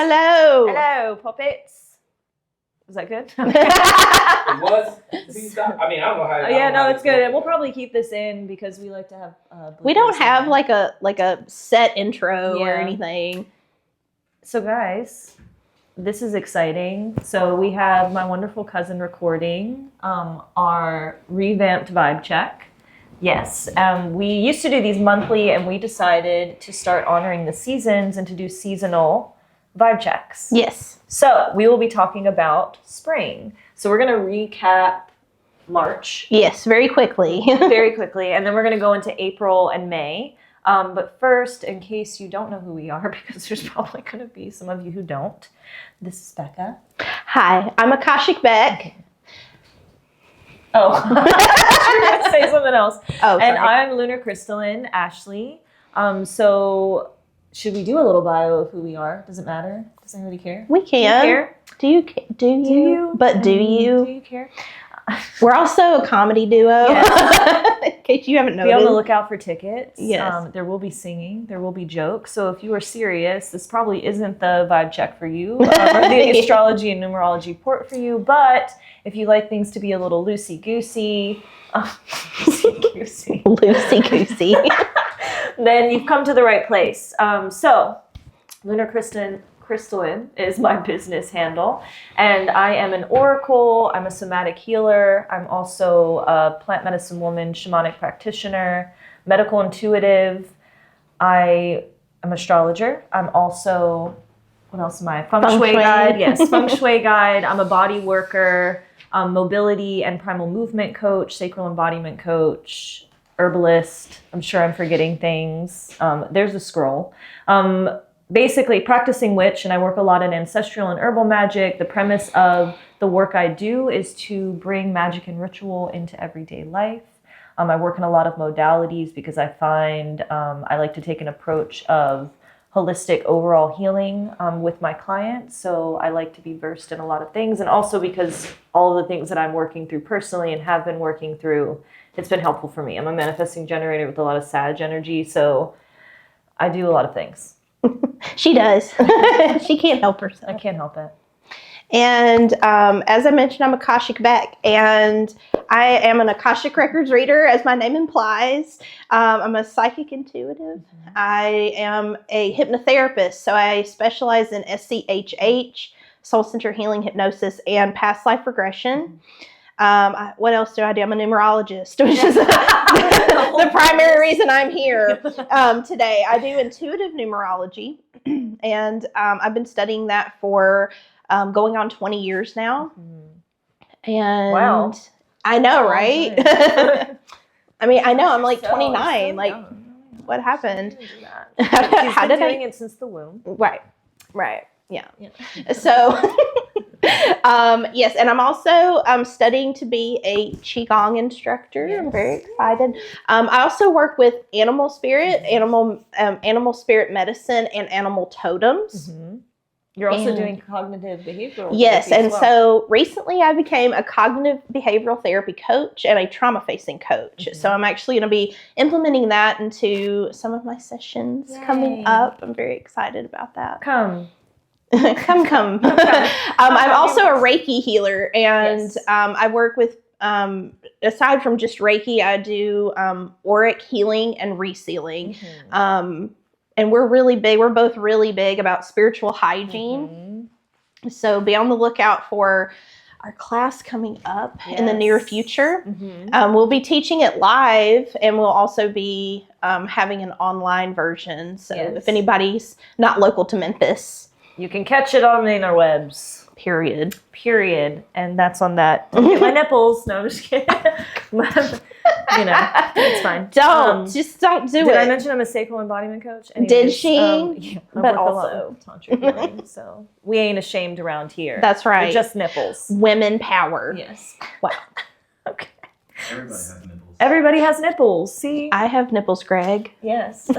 Hello. Hello, puppets. Was that good? It was. I mean, I don't know how. Yeah, no, it's good. And we'll probably keep this in because we like to have. We don't have like a set intro or anything. So, guys, this is exciting. So we have my wonderful cousin recording our revamped vibe check. Yes, we used to do these monthly, and we decided to start honoring the seasons and to do seasonal vibe checks. Yes. So we will be talking about spring. So we're going to recap March. Yes, very quickly. Very quickly. And then we're going to go into April and May. But first, in case you don't know who we are, because there's probably going to be some of you who don't, this is Becca. Hi, I'm Akashic Beck. Oh, I was going to say something else. Oh, sorry. And I'm Lunar Crystalline, Ashley. So should we do a little bio of who we are? Does it matter? Does anybody care? We can. Do you care? Do you? But do you? Do you care? We're also a comedy duo. Yes. In case you haven't noticed. Be on the lookout for tickets. Yes. There will be singing. There will be jokes. So if you are serious, this probably isn't the vibe check for you. Or the astrology and numerology port for you. But if you like things to be a little loosey-goosey, loosey-goosey, then you've come to the right place. So Lunar Crystalline is my business handle, and I am an oracle. I'm a somatic healer. I'm also a plant medicine woman, shamanic practitioner, medical intuitive. I am an astrologer. I'm also, what else am I? Feng Shui guide. Yes, Feng Shui guide. I'm a body worker, mobility and primal movement coach, sacral embodiment coach, herbalist. I'm sure I'm forgetting things. There's a scroll. Basically practicing witch, and I work a lot in ancestral and herbal magic. The premise of the work I do is to bring magic and ritual into everyday life. I work in a lot of modalities because I find I like to take an approach of holistic overall healing with my clients. So I like to be versed in a lot of things, and also because all of the things that I'm working through personally and have been working through, it's been helpful for me. I'm a manifesting generator with a lot of Sag energy, so I do a lot of things. She does. She can't help herself. I can't help it. And as I mentioned, I'm Akashic Beck, and I am an Akashic Records reader, as my name implies. I'm a psychic intuitive. Mm-hmm. I am a hypnotherapist, so I specialize in SCHH, soul center healing, hypnosis, and past life regression. Mm-hmm. What else do I do? I'm a numerologist, which is the primary reason I'm here today. I do intuitive numerology, and I've been studying that for going on 20 years now. And wow. I know, right? I mean, I know, I'm like 29. Like, what happened? How did I doing it since the womb? Right. Yeah. So, yes, and I'm also studying to be a Qigong instructor. Yes. I'm very excited. I also work with animal spirit, animal spirit medicine, and animal totems. Mm-hmm. You're also doing cognitive behavioral therapy. Yes, and so recently I became a cognitive behavioral therapy coach and a trauma-facing coach. Mm-hmm. So I'm actually going to be implementing that into some of my sessions coming up. I'm very excited about that. Come. I'm also a Reiki healer, and I work with, aside from just Reiki, I do auric healing and resealing. Mm-hmm. And we're both really big about spiritual hygiene. Mm-hmm. So be on the lookout for our class coming up in the near future. Mm-hmm. We'll be teaching it live, and we'll also be having an online version. So if anybody's not local to Memphis, you can catch it on the interwebs. Period. And that's on that. Don't get my nipples. No, I'm just kidding. It's fine. Don't do it. Did I mention I'm a sacral embodiment coach? Anyways, did she? But also tantra healing, so we ain't ashamed around here. That's right. We're just nipples. Women power. Yes. Wow. Okay. Everybody has nipples. Everybody has nipples. See? I have nipples, Greg. Yes.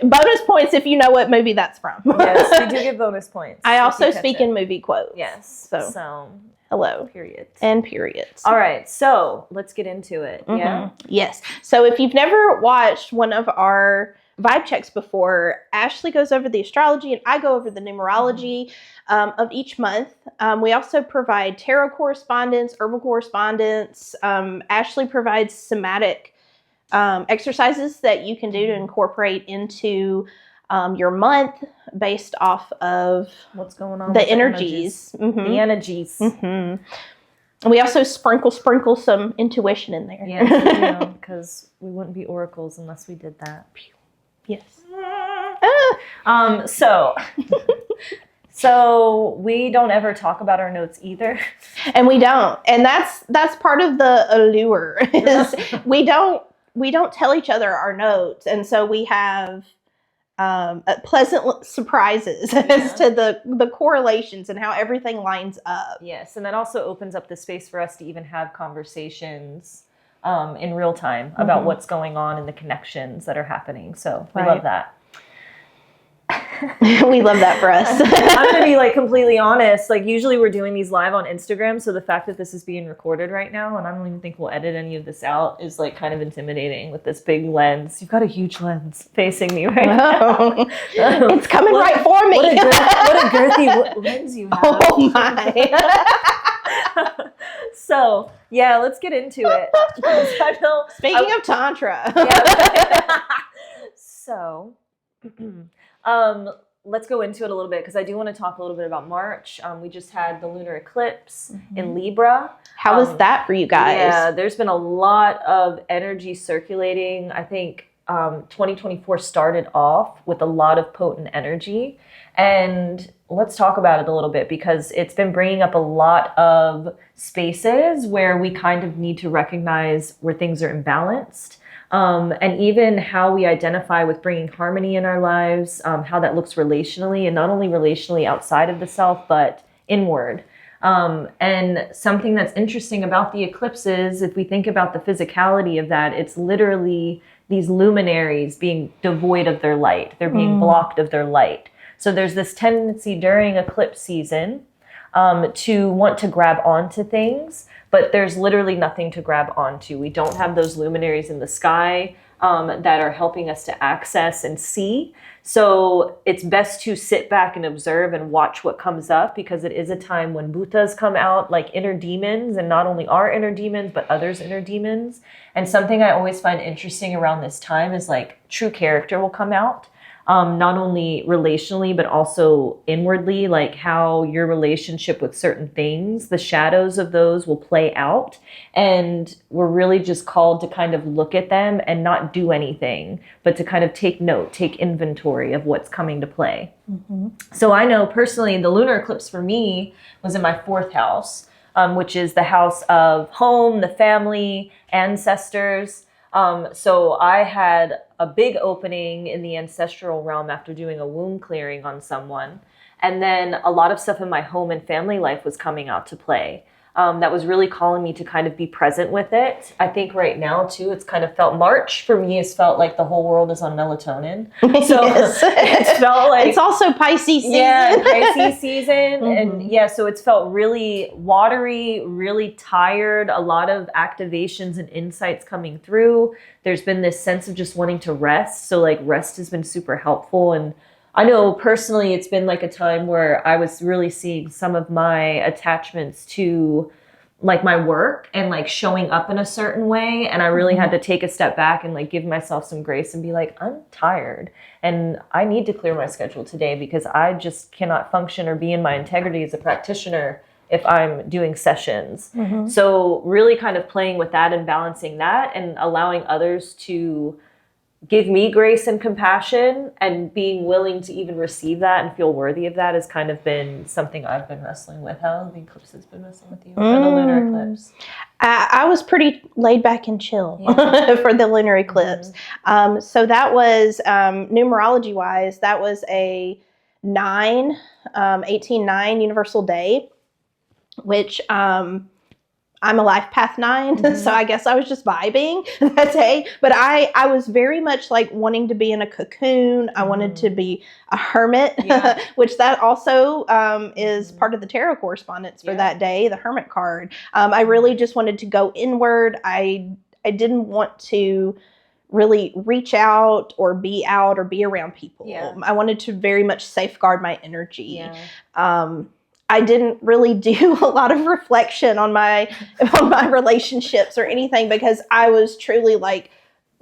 Bonus points if you know what movie that's from. Yes, we do get bonus points. I also speak in movie quotes. Yes. So hello. Periods. And periods. All right, so let's get into it. Mm-hmm. Yeah. Yes. So if you've never watched one of our vibe checks before. Ashley goes over the astrology and I go over the numerology of each month. We also provide tarot correspondence, herbal correspondence. Ashley provides somatic exercises that you can do to incorporate into your month based off of what's going on, the with energies. The energies. And we also sprinkle some intuition in there. Yes, because we wouldn't be oracles unless we did that. Yes. So we don't ever talk about our notes either. And we don't. And that's part of the allure is we don't tell each other our notes. And so we have pleasant surprises as to the correlations and how everything lines up. Yes, and that also opens up the space for us to even have conversations in real time about what's going on and the connections that are happening. So we love that. We love that for us. I'm going to be like completely honest. Like usually we're doing these live on Instagram. So the fact that this is being recorded right now, and I don't even think we'll edit any of this out, is like kind of intimidating with this big lens. You've got a huge lens facing me right now. It's coming right for me. What a girthy lens you have. Oh my. So yeah, let's get into it. Speaking of Tantra. Yeah. So let's go into it a little bit because I do want to talk a little bit about March. We just had the lunar eclipse in Libra. How was that for you guys? Yeah, there's been a lot of energy circulating. I think 2024 started off with a lot of potent energy. And let's talk about it a little bit because it's been bringing up a lot of spaces where we kind of need to recognize where things are imbalanced. And even how we identify with bringing harmony in our lives, how that looks relationally, and not only relationally outside of the self, but inward. And something that's interesting about the eclipses, if we think about the physicality of that, it's literally these luminaries being devoid of their light. They're being blocked of their light. So there's this tendency during eclipse season to want to grab onto things, but there's literally nothing to grab onto. We don't have those luminaries in the sky that are helping us to access and see. So it's best to sit back and observe and watch what comes up because it is a time when bhutas come out, like inner demons, and not only our inner demons, but others' inner demons. And something I always find interesting around this time is like true character will come out. Not only relationally, but also inwardly, like how your relationship with certain things, the shadows of those will play out. And we're really just called to kind of look at them and not do anything, but to kind of take note, take inventory of what's coming to play. So I know personally, the lunar eclipse for me was in my 4th house, which is the house of home, the family, ancestors. So I had a big opening in the ancestral realm after doing a womb clearing on someone. And then a lot of stuff in my home and family life was coming out to play. That was really calling me to kind of be present with it. I think right now too, it's kind of felt March for me has felt like the whole world is on melatonin. So it's felt like it's also Pisces season. Yeah, Pisces season. And yeah, so it's felt really watery, really tired, a lot of activations and insights coming through. There's been this sense of just wanting to rest. So like rest has been super helpful. And I know personally, it's been like a time where I was really seeing some of my attachments to like my work and like showing up in a certain way. And I really had to take a step back and like give myself some grace and be like, I'm tired and I need to clear my schedule today because I just cannot function or be in my integrity as a practitioner if I'm doing sessions. So really kind of playing with that and balancing that and allowing others to give me grace and compassion and being willing to even receive that and feel worthy of that has kind of been something I've been wrestling with. How the eclipse has been wrestling with you for the lunar eclipse? I was pretty laid back and chill for the lunar eclipse. So that was, numerology wise, that was a 18-9 universal day, which I'm a life path 9, so I guess I was just vibing that day. But I was very much like wanting to be in a cocoon. I wanted to be a hermit, which that also is part of the tarot correspondence for that day, the hermit card. I really just wanted to go inward. I didn't want to really reach out or be around people. Yeah. I wanted to very much safeguard my energy. Yeah. I didn't really do a lot of reflection on my relationships or anything, because I was truly like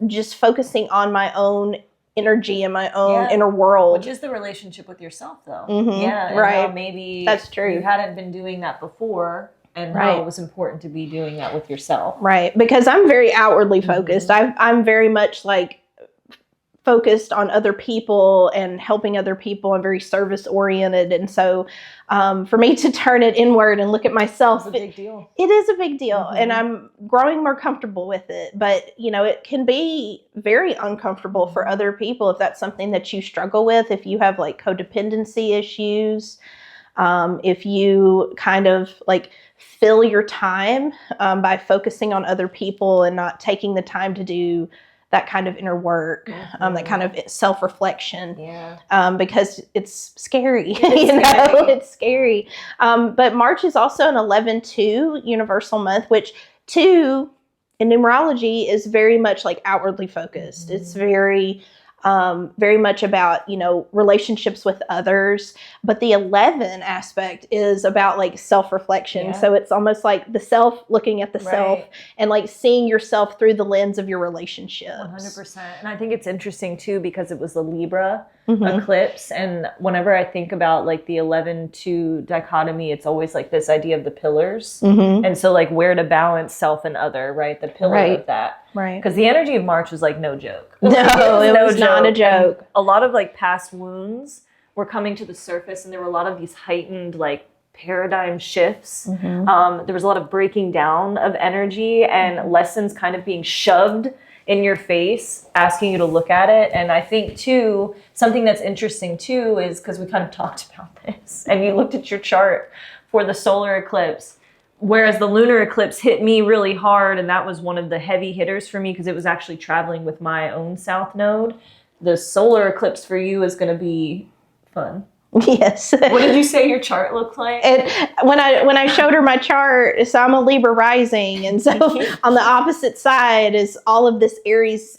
just focusing on my own energy and my own inner world. Which is the relationship with yourself, though. Mhm, Yeah, and right. how maybe That's true. you hadn't been doing that before, and how it was important to be doing that with yourself. Right, because I'm very outwardly focused. I'm very much like focused on other people and helping other people. I'm very service oriented, and so for me to turn it inward and look at myself, It's a big deal. It is a big deal, and I'm growing more comfortable with it. But it can be very uncomfortable for other people if that's something that you struggle with. If you have like codependency issues, if you kind of like fill your time by focusing on other people and not taking the time to do that kind of inner work, that kind of self-reflection, because it's scary. It's scary. But March is also an 11/2 universal month, which 2 in numerology is very much like outwardly focused. It's very much about, relationships with others. But the 11 aspect is about like self-reflection. Yeah. So it's almost like the self looking at the self and like seeing yourself through the lens of your relationships. 100%. And I think it's interesting too, because it was the Libra eclipse. And whenever I think about like the 11/2 dichotomy, it's always like this idea of the pillars. And so like where to balance self and other, right? The pillar of that. Right. Because the energy of March was like no joke. No, it was not a joke. And a lot of like past wounds were coming to the surface, and there were a lot of these heightened like paradigm shifts. There was a lot of breaking down of energy and lessons kind of being shoved in your face, asking you to look at it. And I think too, something that's interesting too is, because we kind of talked about this and you looked at your chart for the solar eclipse, whereas the lunar eclipse hit me really hard, and that was one of the heavy hitters for me because it was actually traveling with my own south node. The solar eclipse for you is going to be fun. Yes. What did you say your chart looked like? When I showed her my chart, so I'm a Libra rising, and so on the opposite side is all of this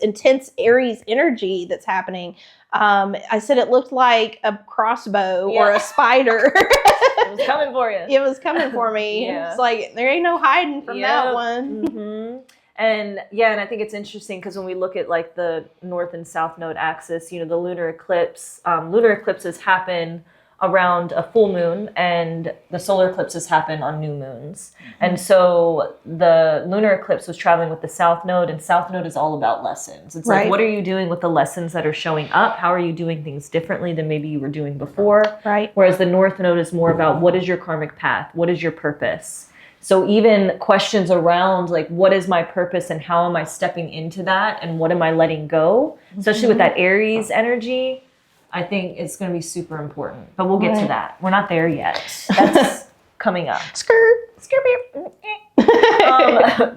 intense Aries energy that's happening. I said it looked like a crossbow or a spider. It was coming for you. It was coming for me. It's like, there ain't no hiding from that one. And I think it's interesting because when we look at like the north and south node axis, the lunar eclipses happen around a full moon, and the solar eclipses happen on new moons. And so the lunar eclipse was traveling with the south node, and south node is all about lessons. It's like, what are you doing with the lessons that are showing up? How are you doing things differently than maybe you were doing before? Right. Whereas the north node is more about what is your karmic path? What is your purpose? So even questions around like, what is my purpose and how am I stepping into that and what am I letting go? Especially with that Aries energy, I think it's going to be super important. But we'll get to that. We're not there yet. That's coming up. Skirt.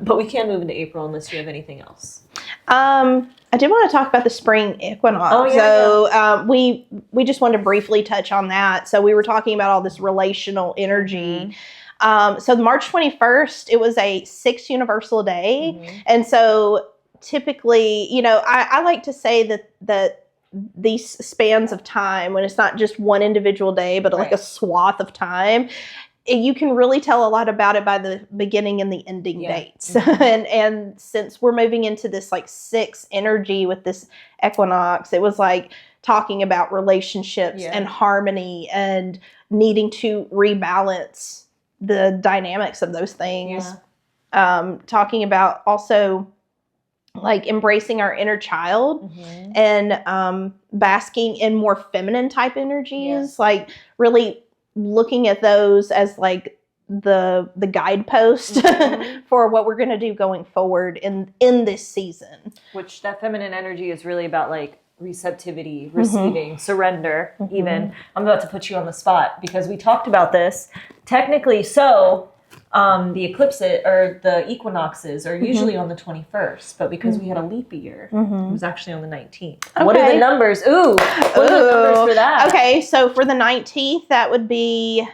But we can't move into April unless you have anything else. I did want to talk about the spring equinox. Oh, yeah, we just wanted to briefly touch on that. So we were talking about all this relational energy. So March 21st, it was a 6 universal day. And so typically, I like to say that these spans of time, when it's not just one individual day, but like a swath of time, you can really tell a lot about it by the beginning and the ending dates. And since we're moving into this like 6 energy with this equinox, it was like talking about relationships and harmony and needing to rebalance the dynamics of those things. Talking about also like embracing our inner child and basking in more feminine type energies, like really looking at those as like the guidepost for what we're going to do going forward in this season. Which that feminine energy is really about like receptivity, receiving, surrender. Even I'm about to put you on the spot because we talked about this technically. So the eclipses or the equinoxes are usually on the 21st, but because we had a leap year, it was actually on the 19th. Okay. What are the numbers? What are the numbers for that? Okay, so for the 19th, that would be,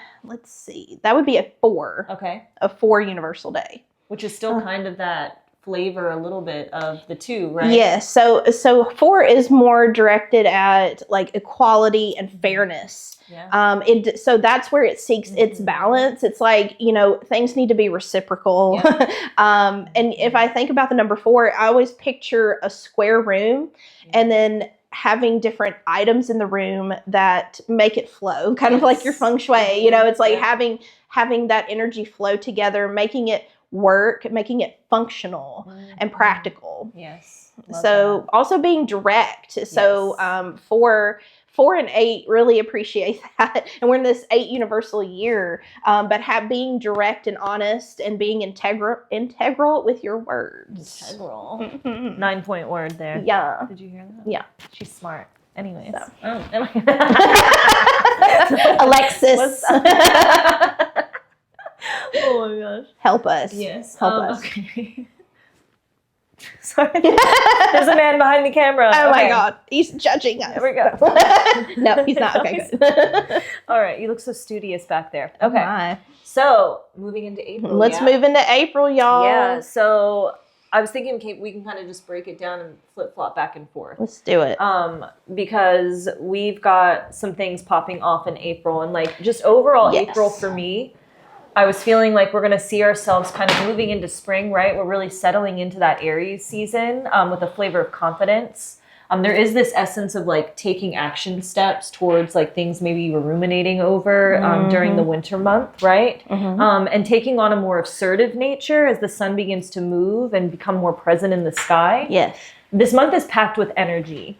that would be a 4. Okay. A 4 universal day. Which is still kind of that flavor a little bit of the two, right? Yes. So 4 is more directed at like equality and fairness. Yeah. So that's where it seeks its balance. It's like, things need to be reciprocal. And if I think about the number 4, I always picture a square room and then having different items in the room that make it flow, kind of like your feng shui. It's like having that energy flow together, making it work, making it functional and practical. Yes. So also being direct. So 4 and 8 really appreciate that. And we're in this 8 universal year, but being direct and honest and being integral with your words. Integral. 9-point word there. Yeah. Did you hear that? Yeah. She's smart. Anyways. So. Oh. Alexis. Oh my gosh. Help us. Yes. Help us. Okay. Sorry. There's a man behind the camera. Oh my Okay. God. He's judging us. There we go. No, he's not. Okay, good. All right. You look so studious back there. Oh Okay. my. So moving into April. Let's move into April, y'all. Yeah. So I was thinking, Kate, we can kind of just break it down and flip flop back and forth. Let's do it. Because we've got some things popping off in April, and like just overall Yes. April for me, I was feeling like we're going to see ourselves kind of moving into spring, right? We're really settling into that Aries season with a flavor of confidence. There is this essence of like taking action steps towards like things maybe you were ruminating over during the winter month, right? And taking on a more assertive nature as the sun begins to move and become more present in the sky. Yes. This month is packed with energy.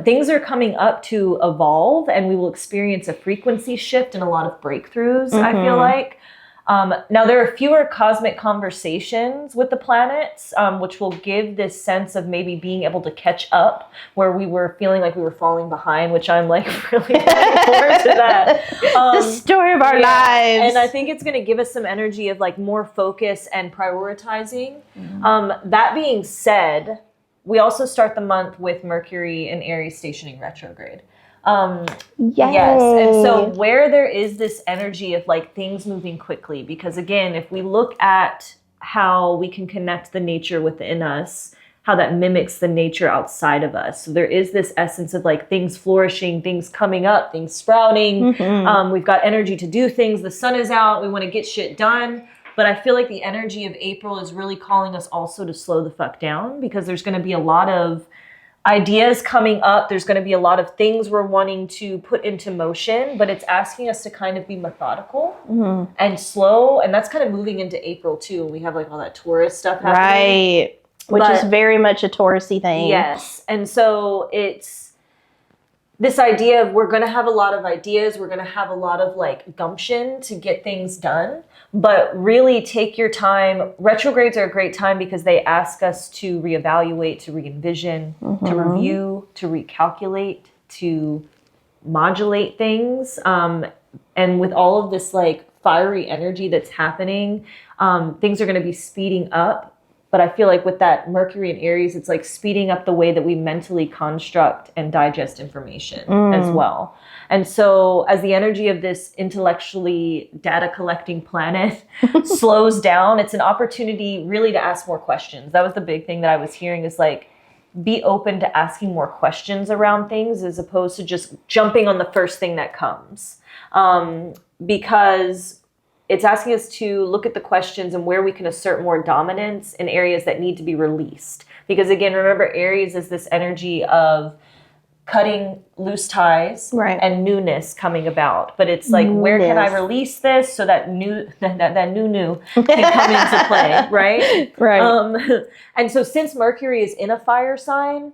Things are coming up to evolve, and we will experience a frequency shift and a lot of breakthroughs, I feel like. Now, there are fewer cosmic conversations with the planets, which will give this sense of maybe being able to catch up where we were feeling like we were falling behind, which I'm like really looking forward to that. The story of our lives. And I think it's going to give us some energy of like more focus and prioritizing. That being said, we also start the month with Mercury and Aries stationing retrograde. Yes. And so where there is this energy of like things moving quickly, because again, if we look at how we can connect the nature within us, how that mimics the nature outside of us. So there is this essence of like things flourishing, things coming up, things sprouting. We've got energy to do things. The sun is out. We want to get shit done. But I feel like the energy of April is really calling us also to slow the fuck down, because there's going to be a lot of ideas coming up. There's going to be a lot of things we're wanting to put into motion, but it's asking us to kind of be methodical and slow. And that's kind of moving into April too. We have like all that Taurus stuff happening. Right. Which is very much a Taurus-y thing. Yes. And so it's this idea of we're going to have a lot of ideas. We're going to have a lot of like gumption to get things done. But really take your time. Retrogrades are a great time because they ask us to reevaluate, to re-envision, to review, to recalculate, to modulate things. And with all of this like fiery energy that's happening, things are going to be speeding up. But I feel like with that Mercury and Aries, it's like speeding up the way that we mentally construct and digest information as well. And so as the energy of this intellectually data collecting planet slows down, it's an opportunity really to ask more questions. That was the big thing that I was hearing, is like, be open to asking more questions around things as opposed to just jumping on the first thing that comes. Because it's asking us to look at the questions and where we can assert more dominance in areas that need to be released. Because again, remember, Aries is this energy of cutting loose ties and newness coming about. But it's like, where can I release this so that new can come into play, right? Right. And so since Mercury is in a fire sign,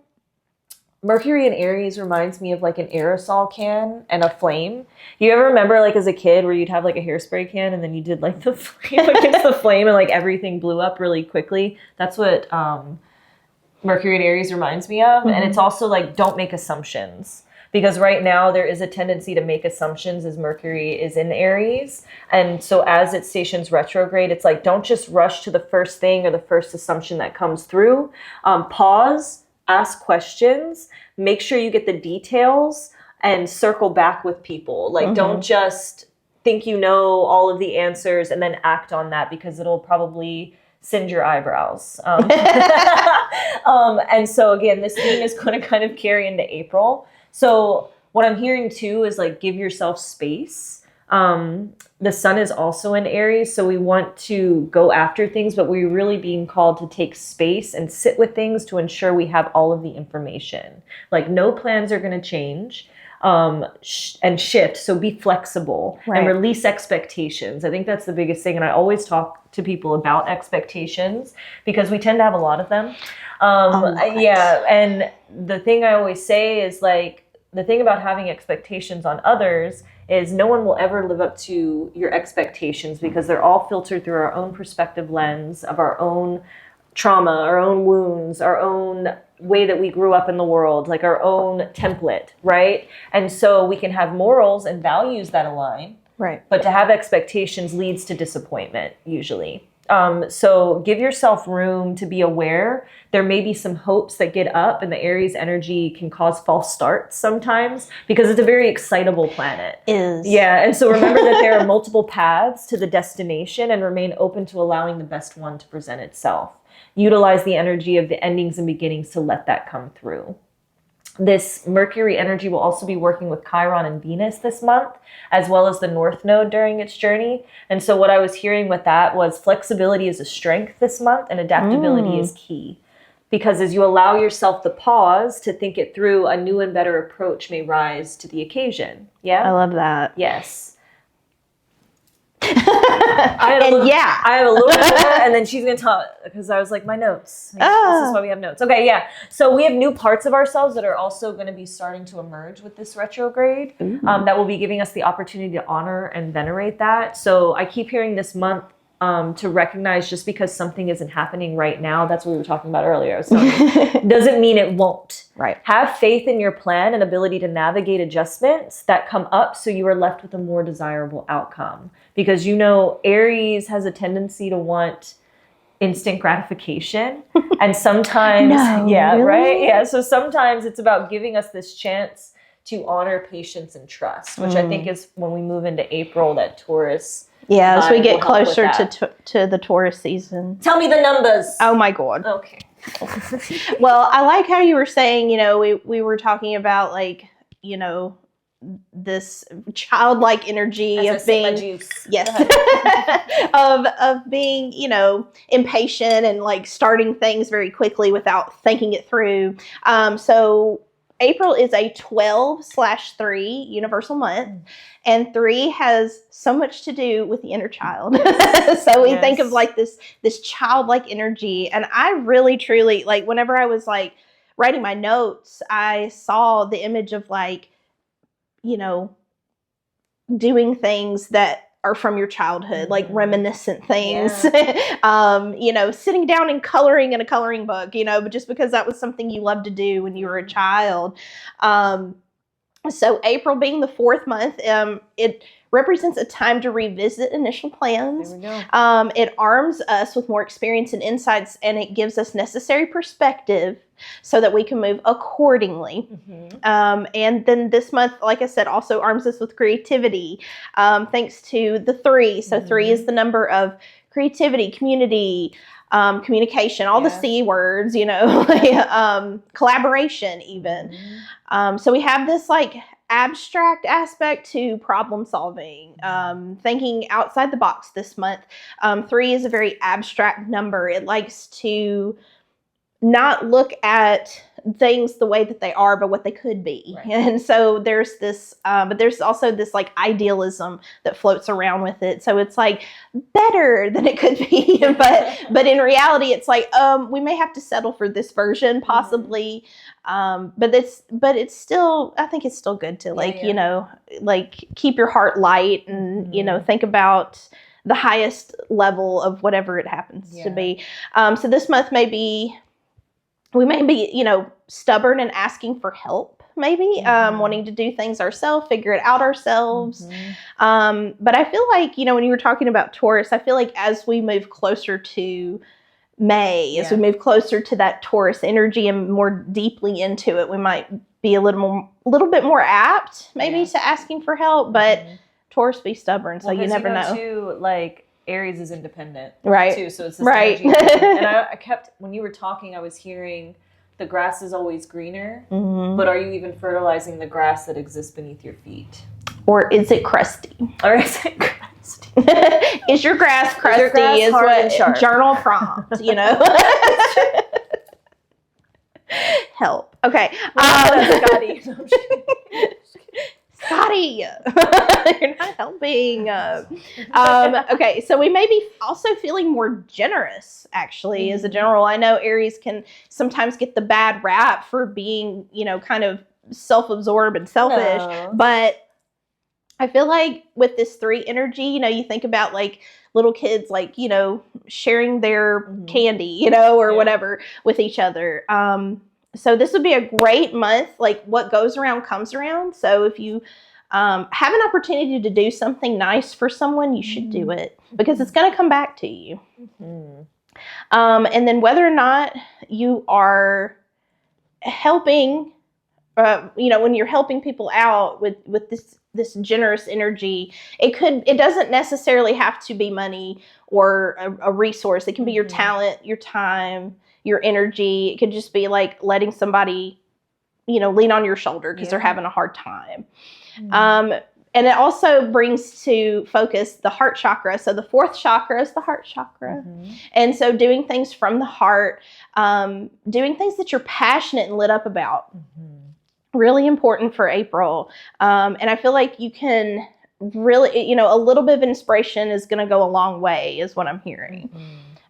Mercury in Aries reminds me of like an aerosol can and a flame. You ever remember like as a kid where you'd have like a hairspray can and then you did like the flame against the flame and like everything blew up really quickly? That's what Mercury in Aries reminds me of. And it's also like, don't make assumptions. Because right now there is a tendency to make assumptions as Mercury is in Aries. And so as it stations retrograde, it's like, don't just rush to the first thing or the first assumption that comes through. Pause. Ask questions, make sure you get the details, and circle back with people. Like, don't just think you know all of the answers and then act on that, because it'll probably singe your eyebrows. And so again, this theme is going to kind of carry into April. So what I'm hearing too is like, give yourself space. The sun is also in Aries, so we want to go after things, but we're really being called to take space and sit with things to ensure we have all of the information. Like no plans are going to change. And shift. So be flexible and release expectations. I think that's the biggest thing. And I always talk to people about expectations because we tend to have a lot of them. Yeah. And the thing I always say is like, the thing about having expectations on others is no one will ever live up to your expectations because they're all filtered through our own perspective lens of our own trauma, our own wounds, our own way that we grew up in the world, like our own template, right? And so we can have morals and values that align, right? But to have expectations leads to disappointment usually. So give yourself room to be aware. There may be some hopes that get up, and the Aries energy can cause false starts sometimes because it's a very excitable planet. Yeah, and so remember that there are multiple paths to the destination and remain open to allowing the best one to present itself. Utilize the energy of the endings and beginnings to let that come through. This Mercury energy will also be working with Chiron and Venus this month, as well as the North Node during its journey. And so what I was hearing with that was flexibility is a strength this month and adaptability is key. Because as you allow yourself the pause to think it through, a new and better approach may rise to the occasion. Yeah? I love that. Yes. I have a little bit more, and then she's going to talk, because I was like, my notes. This is why we have notes. Okay, yeah. So we have new parts of ourselves that are also going to be starting to emerge with this retrograde that will be giving us the opportunity to honor and venerate that. So I keep hearing this month to recognize just because something isn't happening right now, that's what we were talking about earlier. So doesn't mean it won't. Right. Have faith in your plan and ability to navigate adjustments that come up so you are left with a more desirable outcome. Because you know, Aries has a tendency to want instant gratification. And sometimes, really? right? Yeah. So sometimes it's about giving us this chance to honor patience and trust, which I think is when we move into April, that Taurus. Yeah, as we get closer to the Taurus season. Tell me the numbers. Oh my God. Okay. Well, I like how you were saying, you know, we were talking about like, you know, this childlike energy of being, of being, you know, impatient and like starting things very quickly without thinking it through. So April is a 12/3 universal month, and 3 has so much to do with the inner child. So we think of like this childlike energy, and I really truly, like, whenever I was like writing my notes, I saw the image of like, you know, doing things that are from your childhood, like reminiscent things, you know, sitting down and coloring in a coloring book, you know, but just because that was something you loved to do when you were a child. So April being the 4th month, it represents a time to revisit initial plans. There we go. It arms us with more experience and insights, and it gives us necessary perspective so that we can move accordingly. And then this month, like I said, also arms us with creativity, thanks to the 3. So 3 is the number of creativity, community, communication, all the C words, you know, collaboration even. So we have this like abstract aspect to problem solving, thinking outside the box this month. 3 is a very abstract number. It likes to not look at things the way that they are, but what they could be. Right. And so there's this, but there's also this like idealism that floats around with it. So it's like better than it could be, but in reality, it's like, we may have to settle for this version possibly. But it's still, I think it's still good to like, you know, like keep your heart light and, you know, think about the highest level of whatever it happens to be. So this month we may be, you know, stubborn and asking for help, maybe, wanting to do things ourselves, figure it out ourselves. But I feel like, you know, when you were talking about Taurus, I feel like as we move closer to May, as we move closer to that Taurus energy and more deeply into it, we might be a little bit more apt, maybe, to asking for help, but Taurus be stubborn, so you never know. Too, like, Aries is independent, Right. too. So it's this Right. energy. And I kept, when you were talking, I was hearing the grass is always greener, but are you even fertilizing the grass that exists beneath your feet? Or is it crusty? Or is it crusty? Is your grass crusty? Your grass is hard what and sharp? journal prompt, you know? Help. Okay. Scotty. No, I'm just kidding. Scotty, you're not helping. Okay, so we may be also feeling more generous, actually, as a general. I know Aries can sometimes get the bad rap for being, you know, kind of self-absorbed and selfish, but I feel like with this 3 energy, you know, you think about like little kids, like, you know, sharing their candy, you know, or whatever with each other. So this would be a great month. Like what goes around comes around. So if you have an opportunity to do something nice for someone, you should do it because it's going to come back to you. And then whether or not you are helping, you know, when you're helping people out with this generous energy, it doesn't necessarily have to be money or a resource. It can be your talent, your time, your energy. It could just be like letting somebody, you know, lean on your shoulder because they're having a hard time. And it also brings to focus the heart chakra. So the 4th chakra is the heart chakra. And so doing things from the heart, doing things that you're passionate and lit up about. Really important for April. And I feel like you can really, you know, a little bit of inspiration is going to go a long way is what I'm hearing.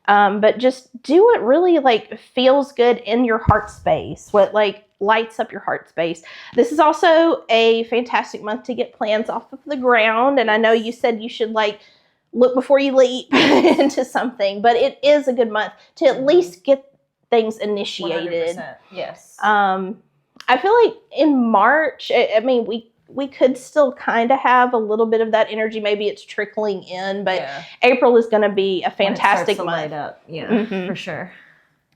But just do what really like feels good in your heart space, what like lights up your heart space. This is also a fantastic month to get plans off of the ground. And I know you said you should like look before you leap into something, but it is a good month to at least get things initiated. 100%. Yes. I feel like in March, I mean, we could still kind of have a little bit of that energy. Maybe it's trickling in, but April is going to be a fantastic month. Light up. Yeah, for sure.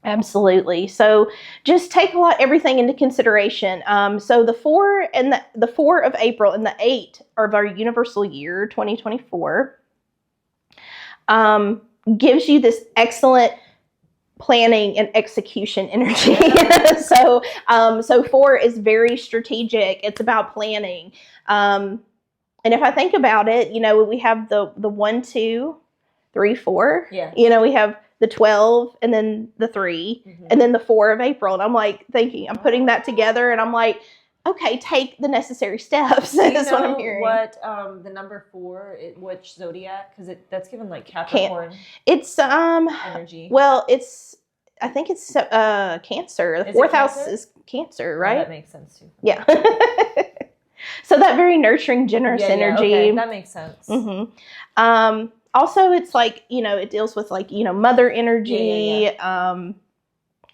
Absolutely. So just take everything into consideration. So the 4 and the 4 of April and the 8 of our universal year, 2024, gives you this excellent planning and execution energy. So 4 is very strategic. It's about planning. And if I think about it, you know, we have the 1, 2, 3, 4. Yeah. You know, we have the 12 and then the 3 and then the 4 of April. And I'm like thinking, I'm putting that together and I'm like, okay, take the necessary steps. That's what I'm hearing. What the number 4, which zodiac? Because that's given like Capricorn. It's energy. Well, I think it's Cancer. The 4th house is Cancer, right? Oh, that makes sense too. Yeah. So that very nurturing, generous energy. Okay. That makes sense. Also, it's like, you know, it deals with like, you know, mother energy,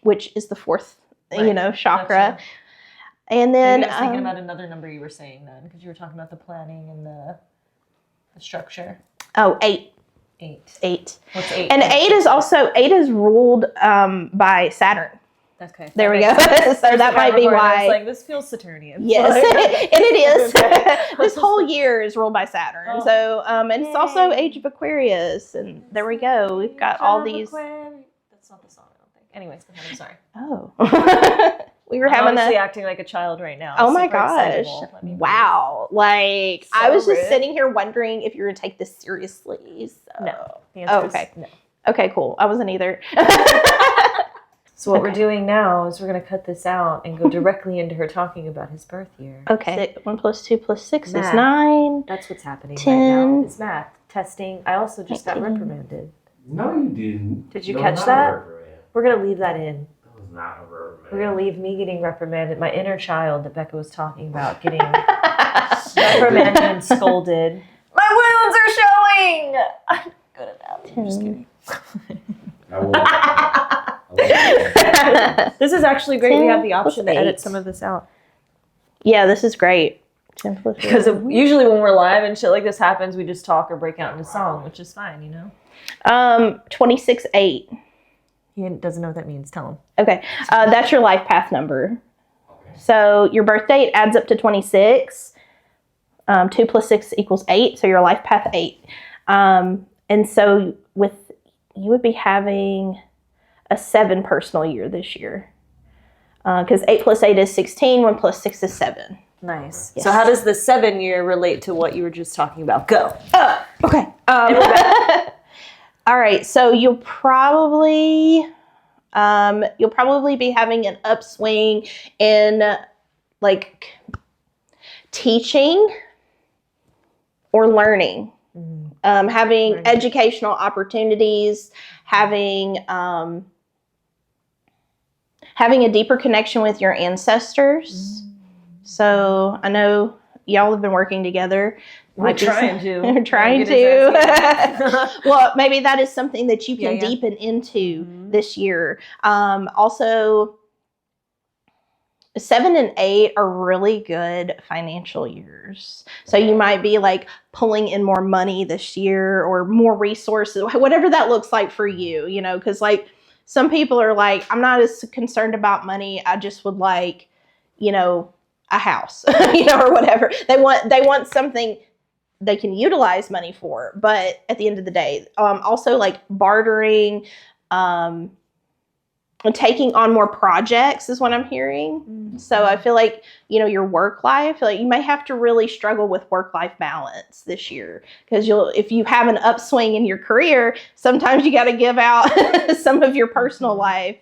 which is the 4th, you know, chakra. Gotcha. And then I was thinking about another number you were saying then, because you were talking about the planning and the structure. Oh, 8. 8. What's 8? And 8 is ruled by Saturn. Okay. There we go. So that might be why. Like, this feels Saturnian. Yes, and it is. This whole year is ruled by Saturn. So, and it's also Age of Aquarius. And there we go. We've got all these. That's not the song, I don't think. Anyways, I'm sorry. Oh. We were having acting like a child right now. Oh my gosh. Wow. Like, so I was just sitting here wondering if you were going to take this seriously. So. No. The answer is no. Okay, cool. I wasn't either. So what we're doing now is we're going to cut this out and go directly into her talking about his birth year. Okay. 1 + 2 + 6 is 9. That's what's happening 10, right now. It's math. Testing. I also just 19. got reprimanded. No, you didn't. Did you catch that? We're going to leave that in. That was not a reprimand. We're going to leave me getting reprimanded. My inner child that Becca was talking about getting reprimanded and scolded. My wounds are showing! I'm good at that. I'm just kidding. This is actually great. We have the option to edit some of this out. Yeah, this is great. Because usually when we're live and shit like this happens, we just talk or break out into song, which is fine, you know? 26/8. He doesn't know what that means. Tell him. Okay. That's your life path number. So your birth date adds up to 26. 2 + 6 = 8. So your life path 8. And so you would be having a 7 personal year this year. Because 8 plus 8 is 16, 1 plus 6 is 7. Nice. Yes. So how does the 7 year relate to what you were just talking about? Go. Oh, okay. All right. So you'll probably be having an upswing in like teaching or learning, having Learning. educational opportunities, having a deeper connection with your ancestors. So I know y'all have been working together. We're trying to. We're trying to. Well, maybe that is something that you can deepen into this year. Also, 7 and 8 are really good financial years. So you might be like pulling in more money this year or more resources, whatever that looks like for you, you know, because like some people are like, I'm not as concerned about money. I just would like, you know, a house, you know, or whatever. They want something they can utilize money for. But at the end of the day, also like bartering, and taking on more projects is what I'm hearing. So I feel like, you know, your work life, like you may have to really struggle with work-life balance this year, because if you have an upswing in your career, sometimes you got to give out some of your personal life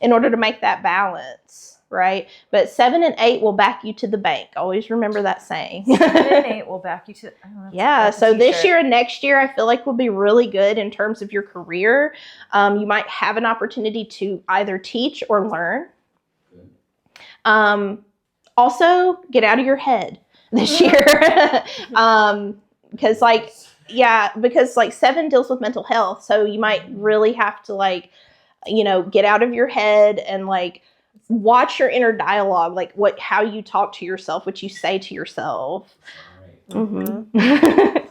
in order to make that balance, right? But 7 and 8 will back you to the bank. Always remember that saying. 7 and 8 will back you to. That's so this year and next year, I feel like will be really good in terms of your career. You might have an opportunity to either teach or learn. Also, get out of your head this year. Because like 7 deals with mental health. So you might really have to like, you know, get out of your head and like watch your inner dialogue, like how you talk to yourself, what you say to yourself. Mm-hmm.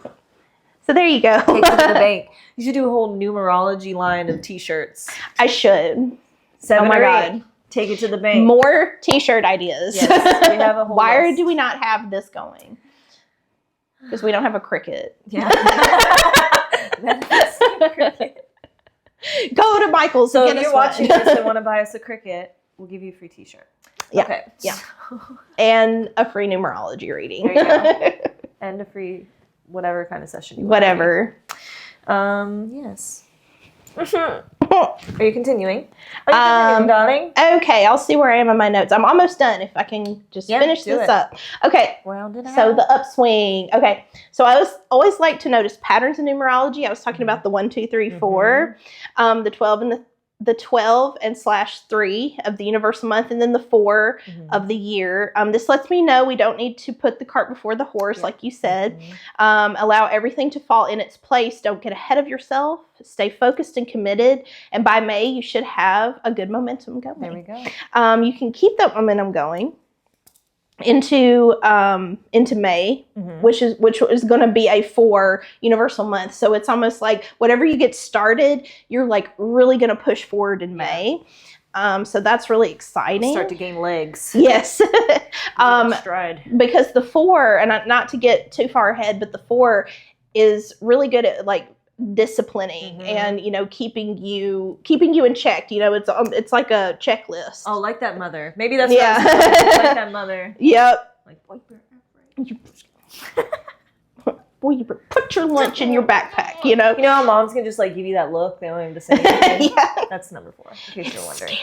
So there you go. Take it to the bank. You should do a whole numerology line of t-shirts. I should. 7 oh my or 8. God. Take it to the bank. More t-shirt ideas. Yes, we have a whole Why list. do we not have this going? Because we don't have a cricket. Yeah. Go to Michael's. So and if get you're us watching one. this and want to buy us a cricket, we'll give you a free t-shirt. Yeah. Okay. Yeah. And a free numerology reading. There you go. And a free whatever kind of session you want. Whatever. Yes. Are you continuing? Are you continuing, darling? Okay, I'll see where I am in my notes. I'm almost done if I can just finish this up. Okay. Round it out. So the upswing. Okay. So I always like to notice patterns in numerology. I was talking about the 1, 2, 3, 4, the 12 and the 12 and /3 of the universal month, and then the 4 of the year. This lets me know we don't need to put the cart before the horse, like you said. Allow everything to fall in its place. Don't get ahead of yourself. Stay focused and committed. And by May, you should have a good momentum going. There we go. You can keep that momentum going into May, which is going to be a 4 universal month. So it's almost like whatever you get started, you're like really going to push forward in May. So that's really exciting. Start to gain legs. Yes. Stride. Because the 4, and not to get too far ahead, but the 4 is really good at like disciplining and, you know, keeping you in check. You know, it's like a checklist. Oh, like that mother. Maybe that's what I was saying. Like that mother. Yep. Like, Boy, put your lunch in your backpack, you know? You know how moms can just like give you that look? They don't even have to say anything. Yeah. That's number 4, in case you're wondering.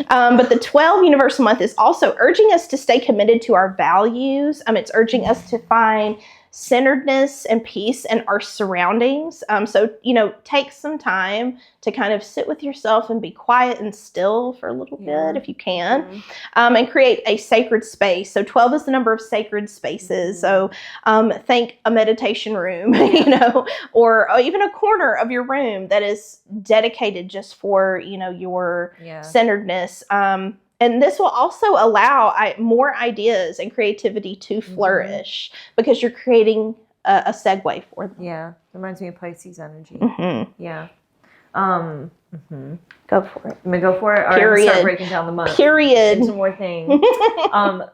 But the 12 universal month is also urging us to stay committed to our values. It's urging us to find centeredness and peace in our surroundings. So, you know, take some time to kind of sit with yourself and be quiet and still for a little bit if you can, and create a sacred space. So 12 is the number of sacred spaces. So think a meditation room, you know, or even a corner of your room that is dedicated just for, you know, your centeredness. And this will also allow more ideas and creativity to flourish because you're creating a segue for them. Yeah. Reminds me of Pisces energy. Yeah. Go for it. I'm going to go for it. All right, I'm gonna start breaking down the month. Period. Some more things.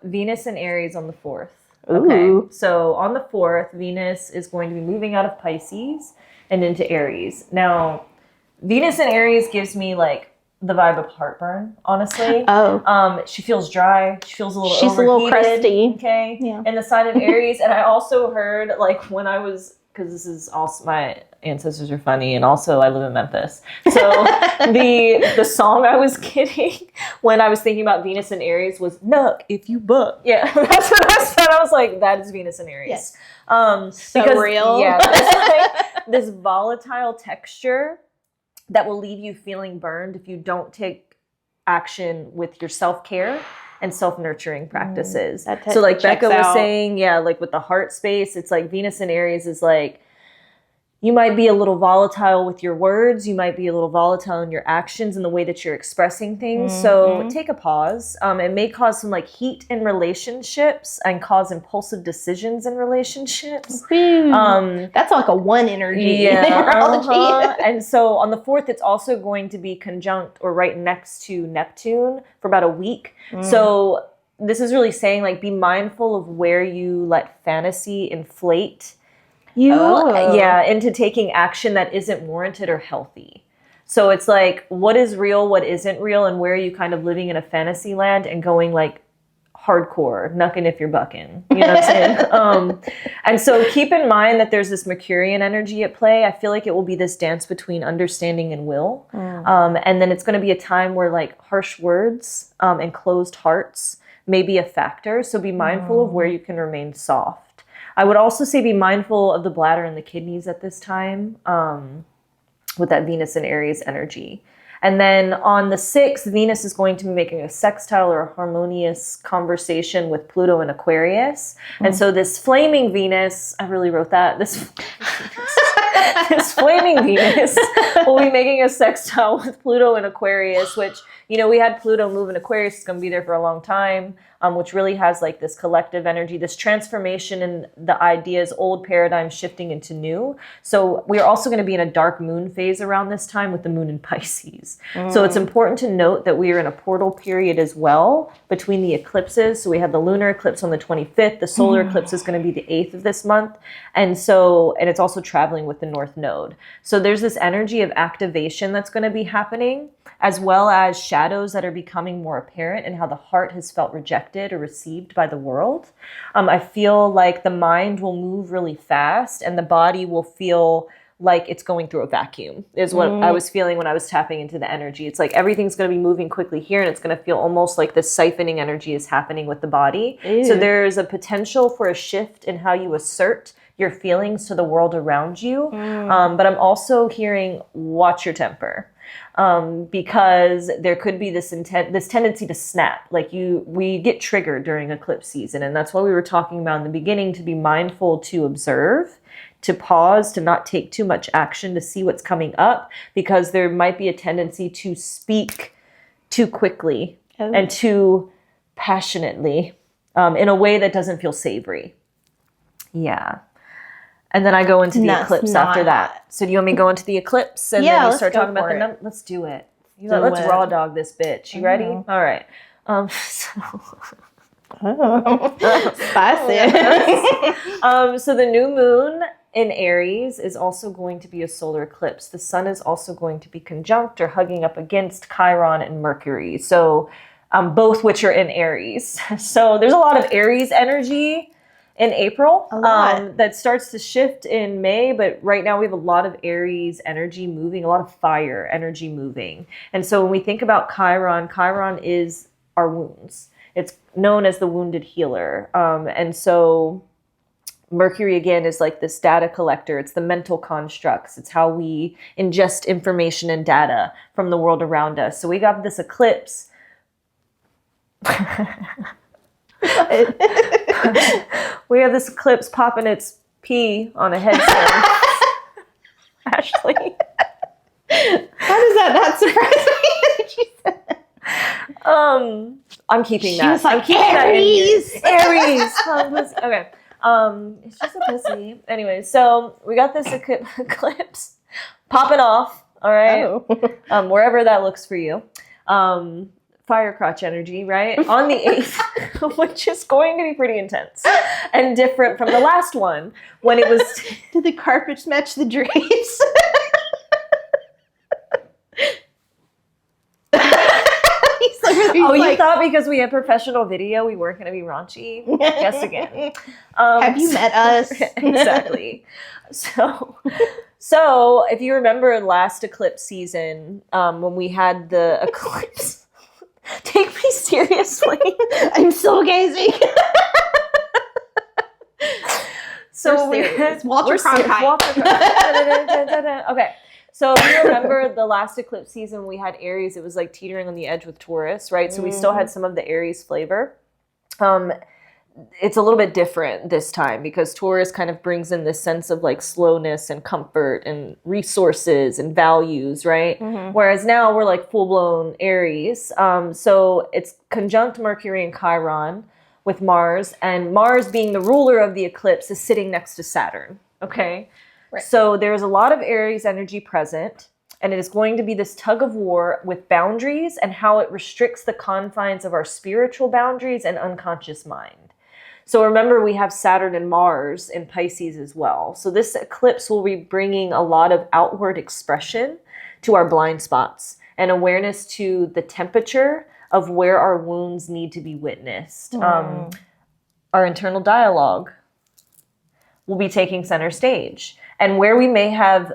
Venus and Aries on the 4th. Okay, Ooh. so on the 4th, Venus is going to be moving out of Pisces and into Aries. Now, Venus in Aries gives me like the vibe of heartburn, honestly. Oh. She feels dry. She feels a little She's a little overheated, crusty. okay? Yeah. And the sign of Aries. And I also heard, like, when I was, because this is also, my ancestors are funny, and also I live in Memphis. So the song I was getting when I was thinking about Venus and Aries was "Nuck if you buck." Yeah, that's what I said. I was like, that is Venus and Aries. Yes. So because, real. Yeah, there's like this volatile texture that will leave you feeling burned if you don't take action with your self-care and self-nurturing practices. So like Becca was saying, yeah, like with the heart space, it's like Venus in Aries is like, you might be a little volatile with your words. You might be a little volatile in your actions and the way that you're expressing things. So take a pause. It may cause some like heat in relationships and cause impulsive decisions in relationships. That's like a 1 energy. Numerology. And so on the 4th, it's also going to be conjunct or right next to Neptune for about a week. So this is really saying like, be mindful of where you let fantasy inflate you into taking action that isn't warranted or healthy. So it's like, what is real, what isn't real, and where are you kind of living in a fantasy land and going like hardcore, knucking if you're bucking. You know what I'm saying? And so keep in mind that there's this Mercurian energy at play. I feel like it will be this dance between understanding and will. And then it's going to be a time where like harsh words and closed hearts may be a factor. So be mindful of where you can remain soft. I would also say be mindful of the bladder and the kidneys at this time with that Venus and Aries energy. And then on the 6th, Venus is going to be making a sextile or a harmonious conversation with Pluto and Aquarius. And so this flaming Venus, I really wrote that, this flaming Venus will be making a sextile with Pluto and Aquarius, which, you know, we had Pluto move in Aquarius. It's going to be there for a long time. Which really has like this collective energy, this transformation in the ideas, old paradigm shifting into new. So we are also going to be in a dark moon phase around this time with the moon in Pisces. So it's important to note that we are in a portal period as well between the eclipses. So we have the lunar eclipse on the 25th. The solar eclipse is going to be the 8th of this month. And it's also traveling with the North Node. So there's this energy of activation that's going to be happening, as well as shadows that are becoming more apparent and how the heart has felt rejected or received by the world. I feel like the mind will move really fast and the body will feel like it's going through a vacuum is what I was feeling when I was tapping into the energy. It's like everything's going to be moving quickly here and it's going to feel almost like this siphoning energy is happening with the body. So there's a potential for a shift in how you assert your feelings to the world around you. But I'm also hearing watch your temper. Because there could be this tendency to snap. Like we get triggered during eclipse season. And that's what we were talking about in the beginning, to be mindful, to observe, to pause, to not take too much action, to see what's coming up, because there might be a tendency to speak too quickly and too passionately in a way that doesn't feel savory. Yeah. And then I go into the eclipse after that. So do you want me to go into the eclipse and then you start talking about the numbers? Let's do it. Let's raw dog this bitch. You ready? All right. Spicy. So the new moon in Aries is also going to be a solar eclipse. The sun is also going to be conjunct or hugging up against Chiron and Mercury. So both which are in Aries. So there's a lot of Aries energy in April that starts to shift in May, but right now we have a lot of Aries energy moving, a lot of fire energy moving. And so when we think about Chiron is our wounds. It's known as the wounded healer. And so Mercury, again, is like this data collector. It's the mental constructs. It's how we ingest information and data from the world around us. So we got this eclipse. We have this eclipse popping its pee on a headstone. Ashley. How does that not surprise me that you said that? I'm keeping that. She was like, Aries. Okay. It's just a pussy. Anyway, so we got this eclipse popping off. All right. Wherever that looks for you. fire crotch energy, right? On the 8th, which is going to be pretty intense and different from the last one when it was... Did the carpets match the drapes? Oh, you thought because we had professional video, we weren't going to be raunchy? Guess again. Have you met us? Exactly. So if you remember last eclipse season, when we had the eclipse, take me seriously. I'm still gazing. So we're Walter Cronkite. Okay. So if you remember the last eclipse season, we had Aries. It was like teetering on the edge with Taurus, right? So we still had some of the Aries flavor. It's a little bit different this time because Taurus kind of brings in this sense of like slowness and comfort and resources and values, right? Whereas now we're like full-blown Aries. So it's conjunct Mercury and Chiron with Mars, and Mars being the ruler of the eclipse is sitting next to Saturn, okay? Right. So there's a lot of Aries energy present, and it is going to be this tug of war with boundaries and how it restricts the confines of our spiritual boundaries and unconscious mind. So remember, we have Saturn and Mars in Pisces as well. So this eclipse will be bringing a lot of outward expression to our blind spots and awareness to the temperature of where our wounds need to be witnessed. Our internal dialogue will be taking center stage, and where we may have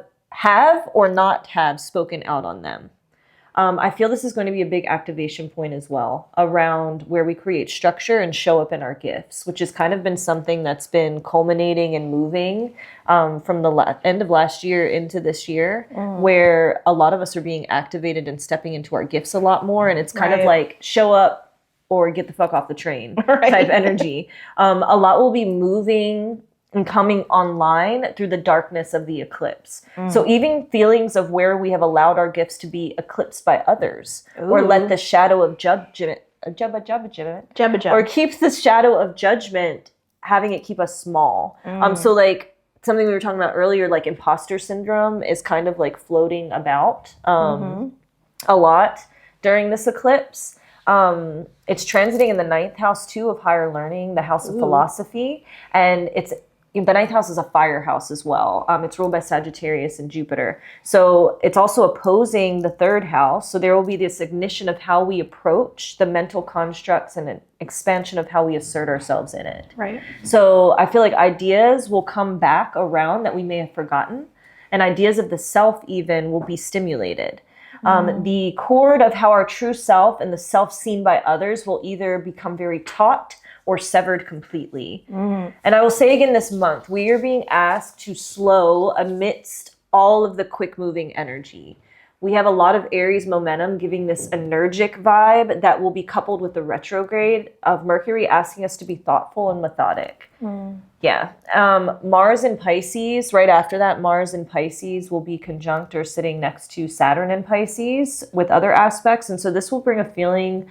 or not have spoken out on them. I feel this is going to be a big activation point as well around where we create structure and show up in our gifts, which has kind of been something that's been culminating and moving from the end of last year into this year, where a lot of us are being activated and stepping into our gifts a lot more. And it's kind of like show up or get the fuck off the train type energy. A lot will be moving and coming online through the darkness of the eclipse. So even feelings of where we have allowed our gifts to be eclipsed by others, or let the shadow of judgment, or keeps the shadow of judgment, having it keep us small. So like something we were talking about earlier, like imposter syndrome is kind of like floating about a lot during this eclipse. It's transiting in the 9th house too of higher learning, the house of philosophy, and the 9th house is a fire house as well. It's ruled by Sagittarius and Jupiter. So it's also opposing the 3rd house. So there will be this ignition of how we approach the mental constructs and an expansion of how we assert ourselves in it. Right. So I feel like ideas will come back around that we may have forgotten, and ideas of the self even will be stimulated. The chord of how our true self and the self seen by others will either become very taut or severed completely. And I will say again this month, we are being asked to slow amidst all of the quick moving energy. We have a lot of Aries momentum giving this energic vibe that will be coupled with the retrograde of Mercury asking us to be thoughtful and methodic. Yeah. Mars in Pisces, right after that, Mars in Pisces will be conjunct or sitting next to Saturn in Pisces with other aspects. And so this will bring a feeling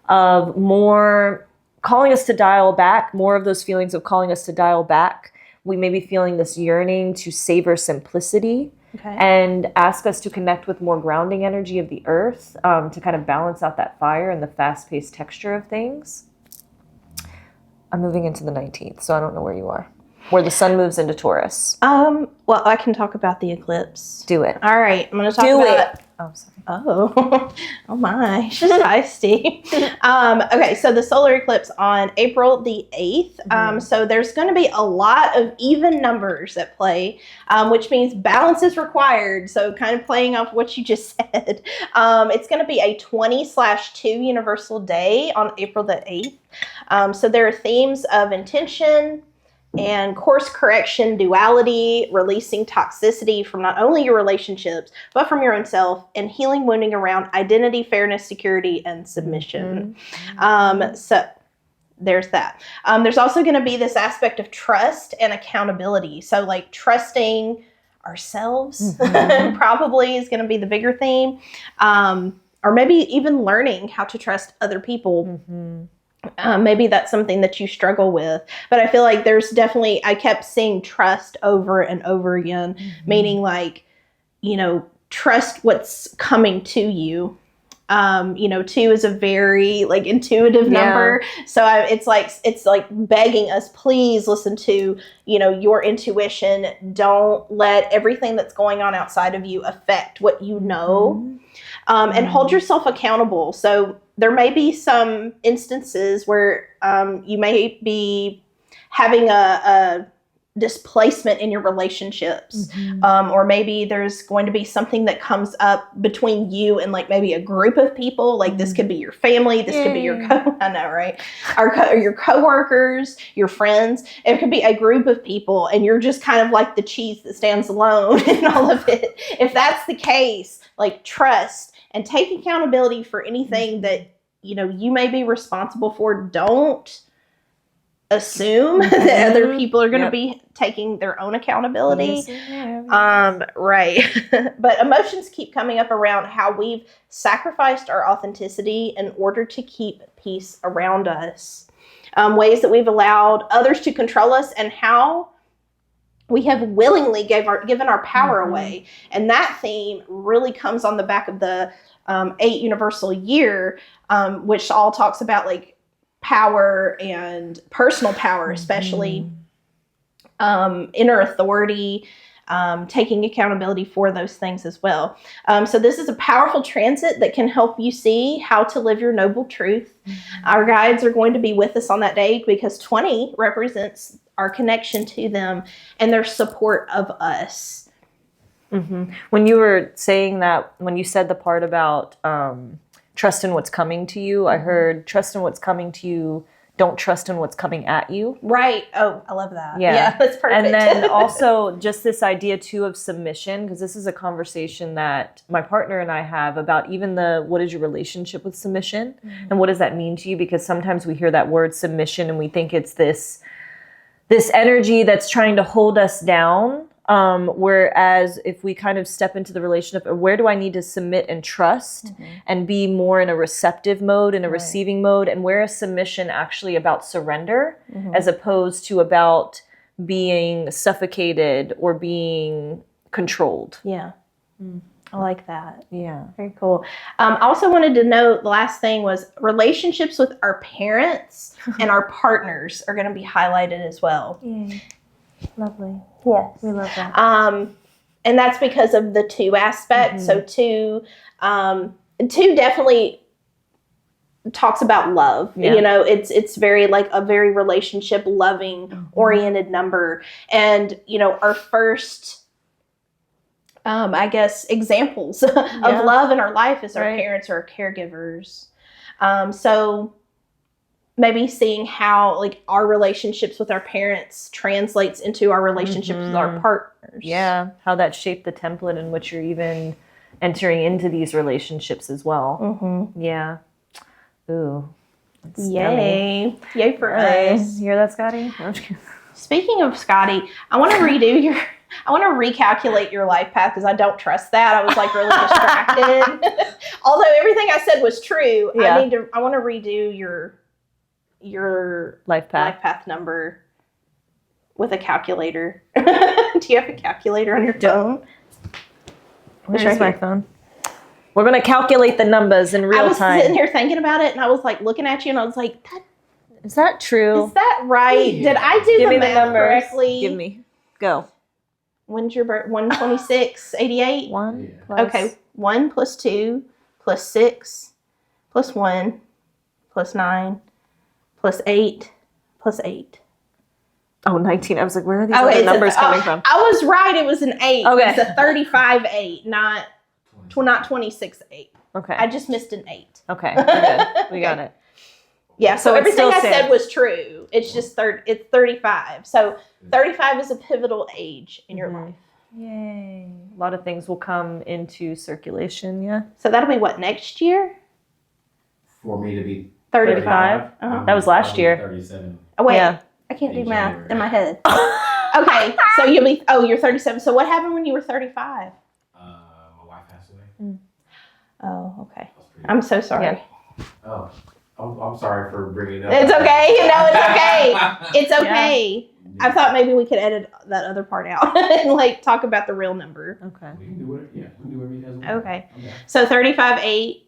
of more calling us to dial back, more of those feelings of calling us to dial back. We may be feeling this yearning to savor simplicity and ask us to connect with more grounding energy of the earth to kind of balance out that fire and the fast-paced texture of things. I'm moving into the 19th, so I don't know where you are. Where the sun moves into Taurus. Well, I can talk about the eclipse. Do it. All right, I'm going to talk about it. Oh, sorry. Oh my, she's feisty. Okay, so the solar eclipse on April the 8th. So there's going to be a lot of even numbers at play, which means balance is required. So kind of playing off what you just said. It's going to be a 20/2 universal day on April the 8th. So there are themes of intention and course correction, duality, releasing toxicity from not only your relationships, but from your own self, and healing wounding around identity, fairness, security, and submission. So there's that. There's also going to be this aspect of trust and accountability. So like trusting ourselves probably is going to be the bigger theme. Or maybe even learning how to trust other people. Maybe that's something that you struggle with, but I feel like there's definitely, I kept seeing trust over and over again, meaning like, you know, trust what's coming to you. 2 is a very like intuitive number. So it's like begging us, please listen to, your intuition. Don't let everything that's going on outside of you affect what you know. And hold yourself accountable. So there may be some instances where you may be having a displacement in your relationships, or maybe there's going to be something that comes up between you and like maybe a group of people. Like this could be your family, this could be your I know, right? Or your coworkers, your friends. It could be a group of people, and you're just kind of like the cheese that stands alone in all of it. If that's the case, like trust and take accountability for anything that you may be responsible for. Don't assume that other people are going to be taking their own accountability. Right. But emotions keep coming up around how we've sacrificed our authenticity in order to keep peace around us. Ways that we've allowed others to control us, and how we have willingly given our power away. And that theme really comes on the back of the 8 universal year, which all talks about like power and personal power, especially inner authority, taking accountability for those things as well. So this is a powerful transit that can help you see how to live your noble truth. Our guides are going to be with us on that day because 20 represents our connection to them and their support of us. When you were saying that, when you said the part about trust in what's coming to you, I heard trust in what's coming to you, don't trust in what's coming at you. Right. Oh, I love that. Yeah, that's perfect. And then also just this idea too of submission, because this is a conversation that my partner and I have about even what is your relationship with submission and what does that mean to you? Because sometimes we hear that word submission and we think it's this energy that's trying to hold us down. Whereas if we kind of step into the relationship, where do I need to submit and trust and be more in a receptive mode, in a receiving mode, and where is submission actually about surrender as opposed to about being suffocated or being controlled? Yeah. I like that. Yeah. Very cool. I also wanted to note, the last thing was relationships with our parents and our partners are going to be highlighted as well. Yay. Lovely. Yes. We love that. And that's because of the 2 aspects. So 2 definitely talks about love. It's very like a very relationship loving oriented number. And, our first, I guess, examples of love in our life is our parents or our caregivers. So maybe seeing how like our relationships with our parents translates into our relationships with our partners. Yeah, how that shaped the template in which you're even entering into these relationships as well. Yeah. Ooh. Yay. Yay for us. You hear that, Scotty? Speaking of Scotty, I want to recalculate your life path because I don't trust that. I was like really distracted. Although everything I said was true, I want to redo your life path number with a calculator. Do you have a calculator on your phone? Where's my phone? We're going to calculate the numbers in real time. I was sitting here thinking about it, and I was like looking at you, and I was like, is that true? Is that right? Did I do the math correctly? Give me. Go. When's your birth? 12688? 1 plus... Okay. 1 plus 2 plus 6 plus 1 plus 9 plus 8 plus 8. Oh, 19. I was like, where are these other numbers coming from? I was right. It was an 8. Okay. It's a 35-8, not 26-8. Okay. I just missed an 8. Okay. We're good. We got it. Yeah, so everything I said was true. It's just it's 35. So 35 is a pivotal age in your life. Yay. A lot of things will come into circulation, yeah? So that'll be what, next year? For me to be 35. That was last year. 37. Oh, wait. Yeah. I can't do math in my head. Okay, so you're 37. So what happened when you were 35? My wife passed away. Oh, okay. I'm so sorry. Yeah. Oh, I'm sorry for bringing it up. It's okay. No, it's okay. It's okay. Yeah. I thought maybe we could edit that other part out and like talk about the real number. Okay. We can do it. Yeah, we can do whatever you guys want. Okay. So 35-8.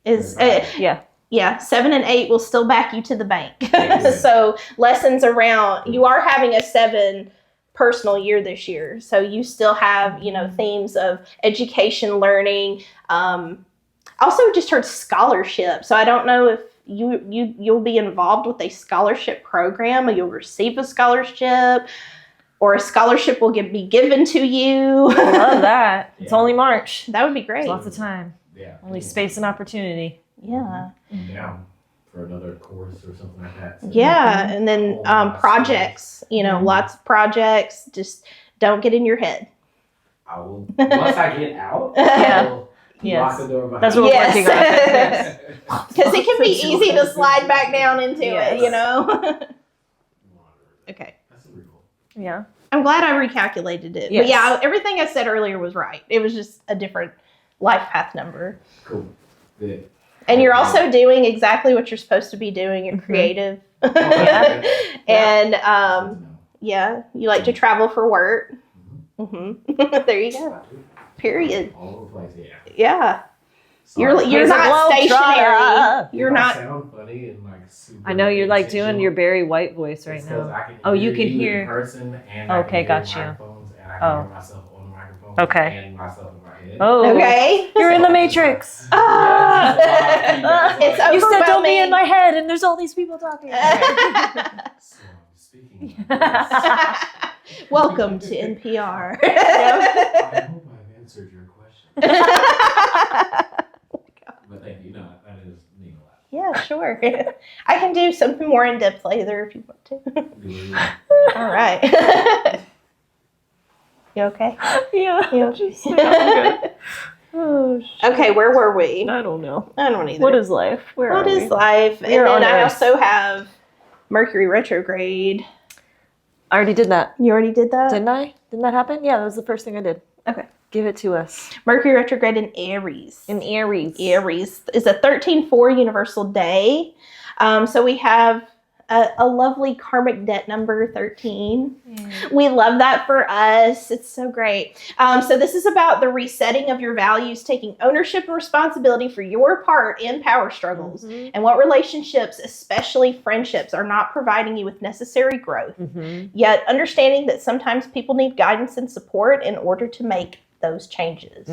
is Yeah. yeah, 7 and 8 will still back you to the bank. Yeah. So lessons around, you are having a 7 personal year this year. So you still have, themes of education, learning. Also just heard scholarship. So I don't know if you'll be involved with a scholarship program, or you'll receive a scholarship, or a scholarship will be given to you. I love that. It's Yeah. only March. That would be great. There's lots of time. Yeah. Only space and opportunity. Yeah. I'm down for another course or something like that. So Yeah. And then Oh, my projects, lots of projects. Just don't get in your head. I will, once I get out, Yeah. I will Yes. lock the door behind That's what me. we're Yes. working on. Yes. Because it can be easy to slide back down into Yes. it, Okay. That's a real. Yeah. I'm glad I recalculated it. Yes. But yeah, everything I said earlier was right. It was just a different life path number. Cool. Good. And you're also doing exactly what you're supposed to be doing. You're creative. Yeah. And yeah, you like to travel for work. There you go. Period. All over the place, yeah. Yeah. Sorry. You're He's a not stationary. globetrotter. You're If I not. sound funny and like super I know you're like doing intentional, your Barry White voice right it's 'cause now. I can Oh, you hear can you hear- in person, and Okay, I can hear got you. microphones, and I can Oh. hear myself on the microphone. Okay. And myself in my head. Oh. Okay. You're in the Matrix. Ah. Yeah, It's You said don't be overwhelming. in my head, and there's all these people talking. So I'm speaking. Welcome to NPR. I hope I've answered your question. But thank you. No, that is mean a lot. Yeah, sure. I can do something more in depth later if you want to. Really. All right. You okay? Yeah. You okay? good. Oh, Okay, where were we? I don't know. I don't either. What is life? Where What are is we? life? We are And on then I Earth. also have Mercury retrograde. I already did that. You already did that? Didn't I? Didn't that happen? Yeah, that was the first thing I did. Okay. Give it to us. Mercury retrograde in Aries. In Aries. Aries is a 13-4 universal day. So we have a lovely karmic debt number 13. We love that for us. It's so great. So this is about the resetting of your values, taking ownership and responsibility for your part in power struggles, and what relationships, especially friendships, are not providing you with necessary growth. Yet understanding that sometimes people need guidance and support in order to make those changes.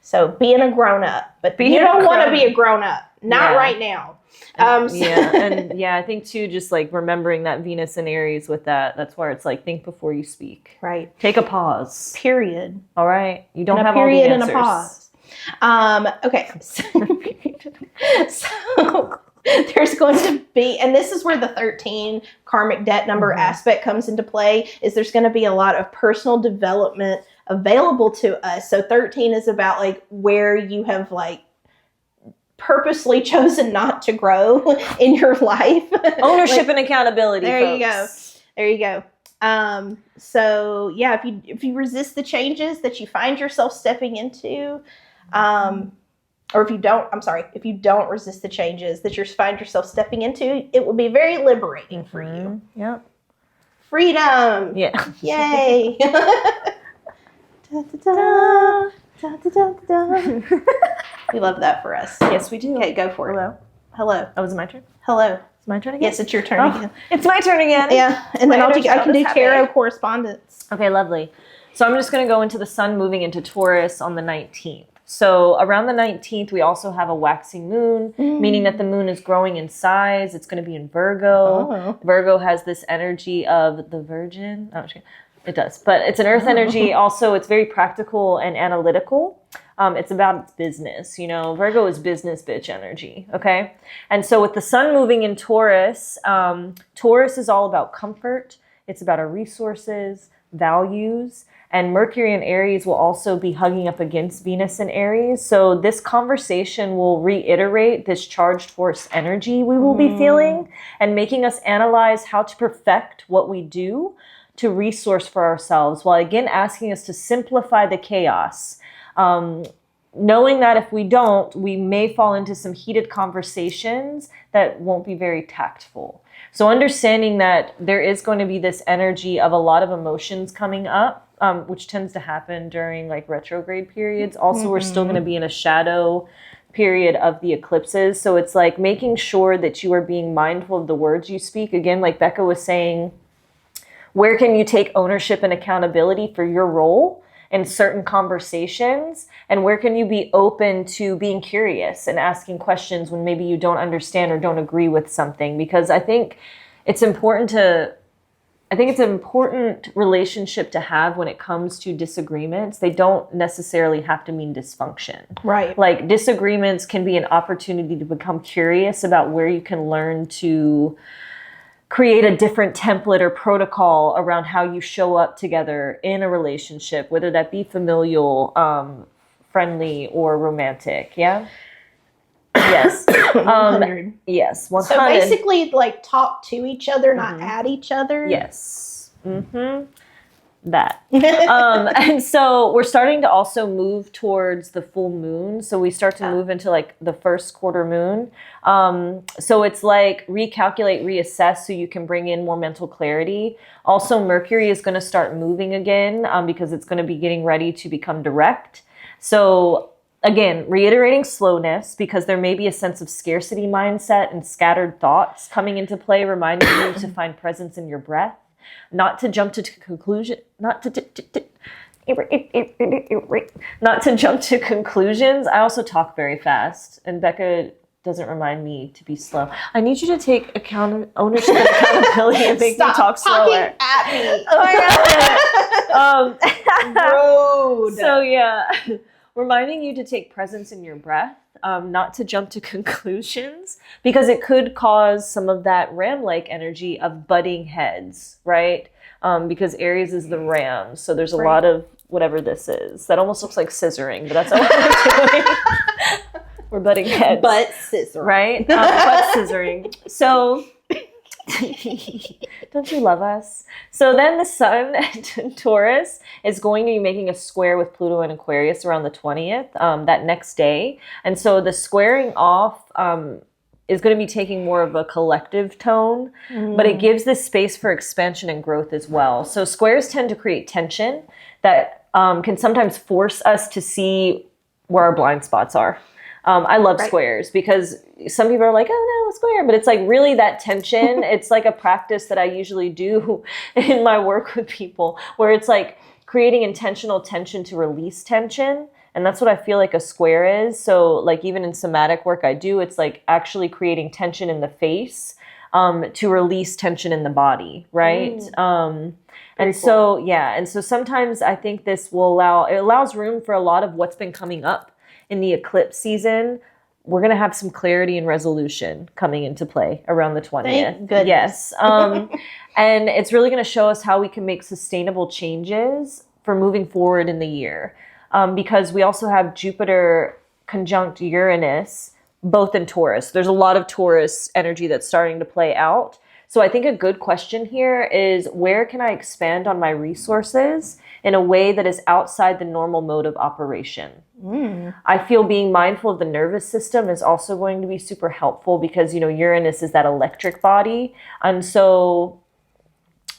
So being a grown-up, but you don't want to be a grown-up. Not right now. I think too, just like remembering that Venus and Aries with that's where it's like, think before you speak. Right. Take a pause. Period. All right. You don't And have a period all the and answers. a pause. Okay. So there's going to be, and this is where the 13 karmic debt number aspect comes into play, is there's going to be a lot of personal development available to us. So 13 is about like where you have like purposely chosen not to grow in your life. Ownership and accountability. There you go. folks. There you go. So yeah, if you resist the changes that you find yourself stepping into, or if you don't resist the changes that you find yourself stepping into, it will be very liberating for you. Yep. Freedom. Yeah. Yay. Da, da, da, da, da, da, da. We love that for us. Yes, we do. Okay, go for it. Hello. Oh, is it my turn? Hello. It's my turn again? Yes, it's your turn Oh, again. it's my turn again. Yeah, and then My I inner can child do is happy. tarot correspondence. Okay, lovely. So I'm just going to go into the sun moving into Taurus on the 19th. So around the 19th, we also have a waxing moon, meaning that the moon is growing in size. It's going to be in Virgo. Oh. Virgo has this energy of the Virgin. Oh, it does. But it's an earth energy. Also, it's very practical and analytical. It's about its business. Virgo is business bitch energy. Okay. And so with the sun moving in Taurus, Taurus is all about comfort. It's about our resources, values. And Mercury and Aries will also be hugging up against Venus and Aries. So this conversation will reiterate this charged force energy we will be feeling, and making us analyze how to perfect what we do to resource for ourselves, while again asking us to simplify the chaos. Knowing that if we don't, we may fall into some heated conversations that won't be very tactful. So understanding that there is going to be this energy of a lot of emotions coming up, which tends to happen during like retrograde periods. Also, we're still going to be in a shadow period of the eclipses. So it's like making sure that you are being mindful of the words you speak. Again, like Becca was saying, where can you take ownership and accountability for your role in certain conversations? And where can you be open to being curious and asking questions when maybe you don't understand or don't agree with something? Because I think it's an important relationship to have when it comes to disagreements. They don't necessarily have to mean dysfunction. Right. Like disagreements can be an opportunity to become curious about where you can learn to create a different template or protocol around how you show up together in a relationship, whether that be familial, friendly, or romantic. Yeah. Yes. 100. Yes. 100. So basically, like, talk to each other, not at each other. Yes. That. And so we're starting to also move towards the full moon. So we start to move into like the first quarter moon. So it's like recalculate, reassess so you can bring in more mental clarity. Also, Mercury is going to start moving again because it's going to be getting ready to become direct. So again, reiterating slowness because there may be a sense of scarcity mindset and scattered thoughts coming into play, reminding you to find presence in your breath. Not to jump to conclusion, not to jump to conclusions. I also talk very fast, and Becca doesn't remind me to be slow. I need you to take ownership and accountability and make me talk slower. At me. Oh my God. Rude. So yeah, reminding you to take presence in your breath. Not to jump to conclusions because it could cause some of that ram-like energy of butting heads, right? Because Aries is the ram. So there's a lot of whatever this is. That almost looks like scissoring, but that's not what we're doing. We're butting heads. Butt scissoring. Right? Butt scissoring. So... Don't you love us? So then the sun in Taurus is going to be making a square with Pluto in Aquarius around the 20th, that next day. And so the squaring off is going to be taking more of a collective tone, but it gives this space for expansion and growth as well. So squares tend to create tension that can sometimes force us to see where our blind spots are. I love squares because some people are like, oh no, a square. But it's like really that tension. It's like a practice that I usually do in my work with people where it's like creating intentional tension to release tension. And that's what I feel like a square is. So like even in somatic work I do, it's like actually creating tension in the face to release tension in the body, right? And so, yeah. And so sometimes I think this allows room for a lot of what's been coming up in the eclipse season. We're going to have some clarity and resolution coming into play around the 20th. Thank goodness. Yes. And it's really going to show us how we can make sustainable changes for moving forward in the year. Because we also have Jupiter conjunct Uranus, both in Taurus. There's a lot of Taurus energy that's starting to play out. So I think a good question here is, where can I expand on my resources in a way that is outside the normal mode of operation? I feel being mindful of the nervous system is also going to be super helpful because, you know, Uranus is that electric body. And so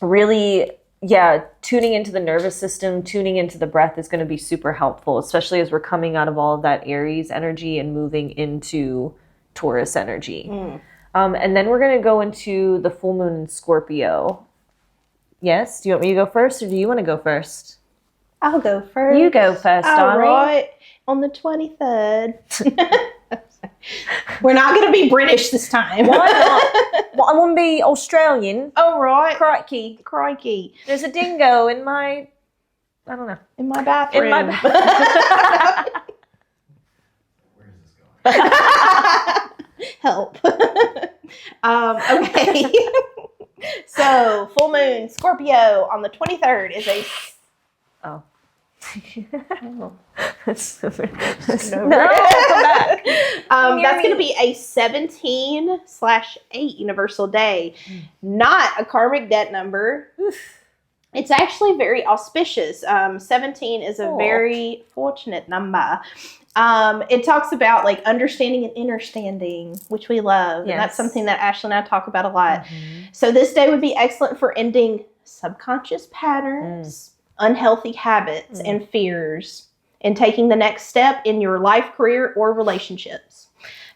really, yeah, tuning into the nervous system, tuning into the breath is going to be super helpful, especially as we're coming out of all of that Aries energy and moving into Taurus energy. And then we're going to go into the full moon in Scorpio. Yes? Do you want me to go first or do you want to go first? I'll go first. You go first, All darling. right. On the 23rd. We're not going to be British this time. Why not? Well, I want to be Australian. Oh, right. Crikey. Crikey. There's a dingo in my... I don't know. In my bathroom. In my bathroom. Where is this going? Help. Okay. So, full moon, Scorpio on the 23rd is a... Oh. No, come back. That's going to be a 17/8 universal day, not a karmic debt number. It's actually very auspicious. 17 is a very fortunate number. It talks about like understanding and understanding, which we love. Yes. And that's something that Ashley and I talk about a lot. So this day would be excellent for ending subconscious patterns, unhealthy habits, and fears. in taking the next step in your life, career, or relationships.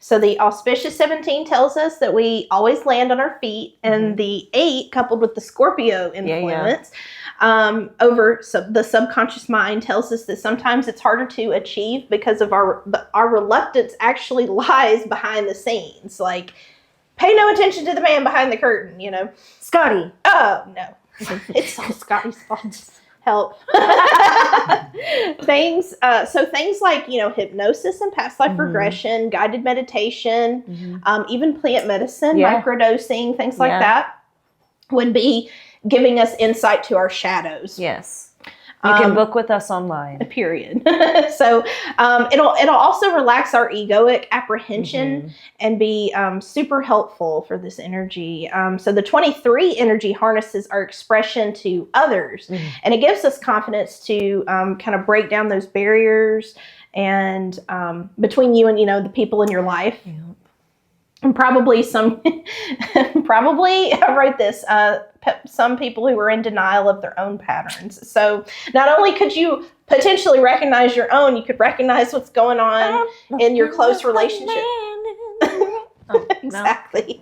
So the auspicious 17 tells us that we always land on our feet, and the 8, coupled with the Scorpio influence over the subconscious mind, tells us that sometimes it's harder to achieve because of our reluctance actually lies behind the scenes. Like, pay no attention to the man behind the curtain, you know. Scotty. Oh, no. It's all Scotty's fault. Help. things like, you know, hypnosis and past life regression, guided meditation, even plant medicine, microdosing, things like that would be giving us insight to our shadows. Yes. You can book with us online. Period. So it'll also relax our egoic apprehension and be super helpful for this energy. So the 23 energy harnesses our expression to others, and it gives us confidence to kind of break down those barriers and between you and, you know, the people in your life. And probably I wrote this, some people who are in denial of their own patterns. So not only could you potentially recognize your own, you could recognize what's going on in your close relationship. Exactly.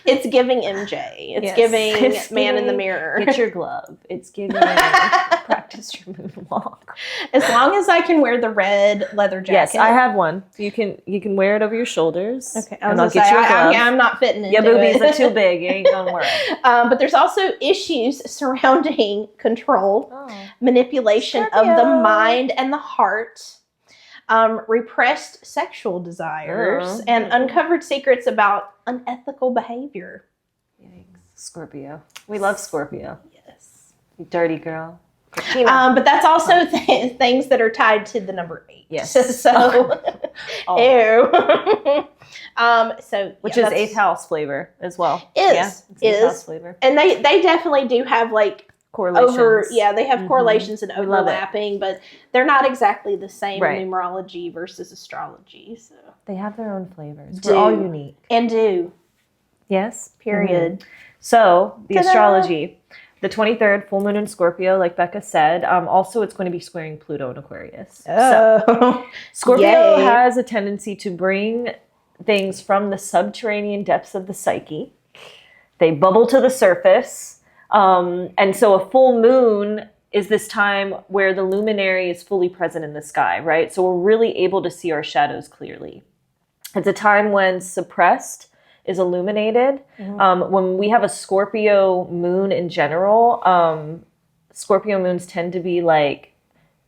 It's giving MJ. It's giving man in the mirror. Get your glove. It's giving practice your moonwalk. As long as I can wear the red leather jacket. Yes, I have one. You can wear it over your shoulders. Okay, and I'll get you a glove. I'm not fitting into Your boobies it. are too big. You ain't gonna wear it. But there's also issues surrounding control, manipulation of the mind and the heart, repressed sexual desires, and uncovered secrets about unethical behavior. Yikes. Scorpio. We love Scorpio. Yes. You dirty girl. But that's also things that are tied to the number 8. Yes. So, ew. Which is 8th house flavor as well. Is 8th house flavor. And they definitely do have like correlations. They have correlations and overlapping, but they're not exactly the same in numerology versus astrology. So they have their own flavors. We're all unique. And do. Yes. Period. So the astrology, the 23rd full moon in Scorpio, like Becca said, also it's going to be squaring Pluto in Aquarius. So Scorpio has a tendency to bring things from the subterranean depths of the psyche. They bubble to the surface. And so a full moon is this time where the luminary is fully present in the sky, right? So we're really able to see our shadows clearly. It's a time when suppressed is illuminated. When we have a Scorpio moon in general, Scorpio moons tend to be like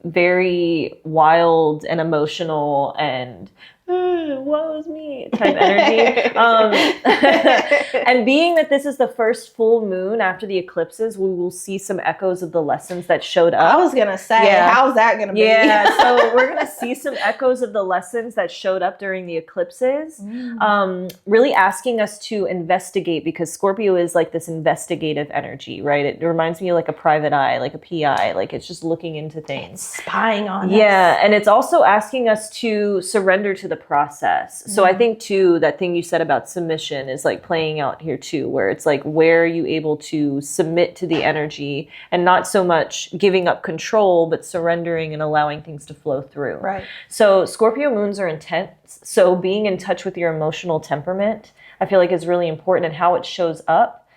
very wild and emotional and woe is me type energy. And being that this is the first full moon after the eclipses, we will see some echoes of the lessons that showed up. I was going to say, how's that going to be? Yeah, so we're going to see some echoes of the lessons that showed up during the eclipses, really asking us to investigate, because Scorpio is like this investigative energy, right? It reminds me of like a private eye, like a PI, like it's just looking into things. It's spying on us. Yeah, and it's also asking us to surrender to the process. So I think too, that thing you said about submission is like playing out here too, where it's like, where are you able to submit to the energy and not so much giving up control, but surrendering and allowing things to flow through. Right. So Scorpio moons are intense. So being in touch with your emotional temperament, I feel like is really important, and how it shows up.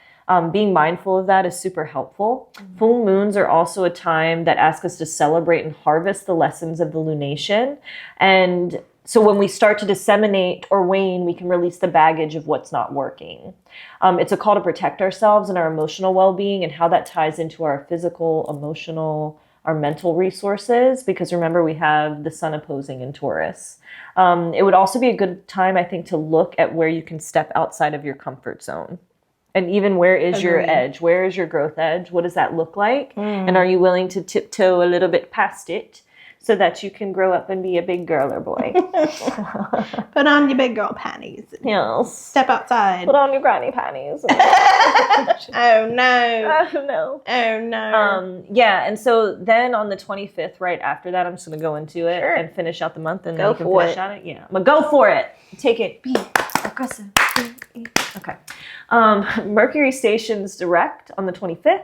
Being mindful of that is super helpful. Full moons are also a time that ask us to celebrate and harvest the lessons of the lunation. And so when we start to disseminate or wane, we can release the baggage of what's not working. It's a call to protect ourselves and our emotional well-being, and how that ties into our physical, emotional, our mental resources, because remember, we have the sun opposing in Taurus. It would also be a good time, I think, to look at where you can step outside of your comfort zone. And even where is your edge? Where is your growth edge? What does that look like? And are you willing to tiptoe a little bit past it so that you can grow up and be a big girl or boy? Put on your big girl panties. Yes. Step outside. Put on your granny panties. Oh no. Oh no. Oh no. Yeah, and so then on the 25th, right after that, I'm just going to go into it and finish out the month, and then you can finish out it. Yeah, I'm going to go for it. Take it. Be aggressive. Okay. Mercury stations direct on the 25th.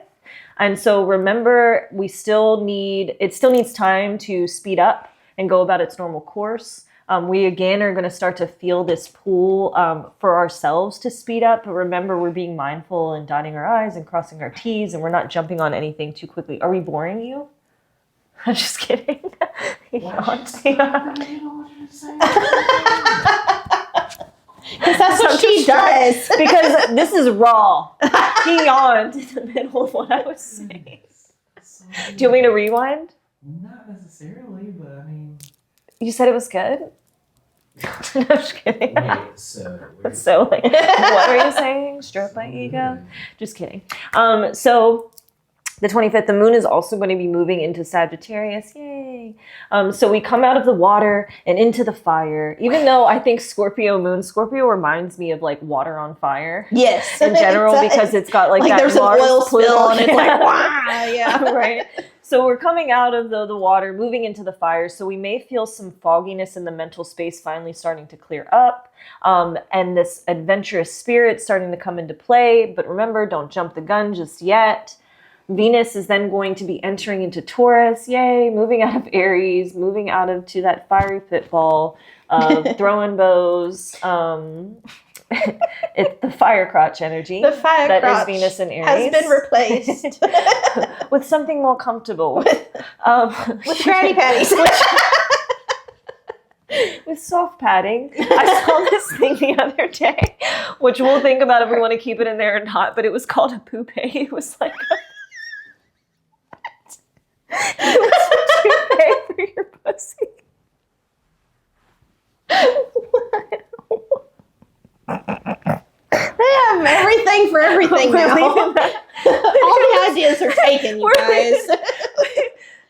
And so remember, it still needs time to speed up. and go about its normal course. We again are going to start to feel this pull for ourselves to speed up. But remember, we're being mindful and dotting our I's and crossing our T's, and we're not jumping on anything too quickly. Are we boring you? I'm just kidding. Because that's what she does. Because this is raw. He yawned in the middle of what I was saying. Do you want me to rewind? Not necessarily, but I mean. You said it was good? No, I'm just kidding. Wait, So like, what are you saying? Stroke my ego? Just kidding. So the 25th, the moon is also going to be moving into Sagittarius. Yay. So we come out of the water and into the fire. Even though I think Scorpio reminds me of like water on fire. Yes. In general, because it's got like that there's an Mars oil spill Pluto. and it's like, wow, yeah. Right. So we're coming out of the water, moving into the fire. So we may feel some fogginess in the mental space finally starting to clear up. And this adventurous spirit starting to come into play. But remember, don't jump the gun just yet. Venus is then going to be entering into Taurus. Yay, moving out of Aries, moving out of to that fiery pitfall of throwing bows. It's the fire crotch energy. The fire that crotch is Venus and Aries has been replaced with something more comfortable. with granny patties. With soft padding. I saw this thing the other day, which we'll think about if we want to keep it in there or not, but it was called a poupée. It was like it was a toupee for your pussy. They have everything for everything now. All the ideas are taken, you guys.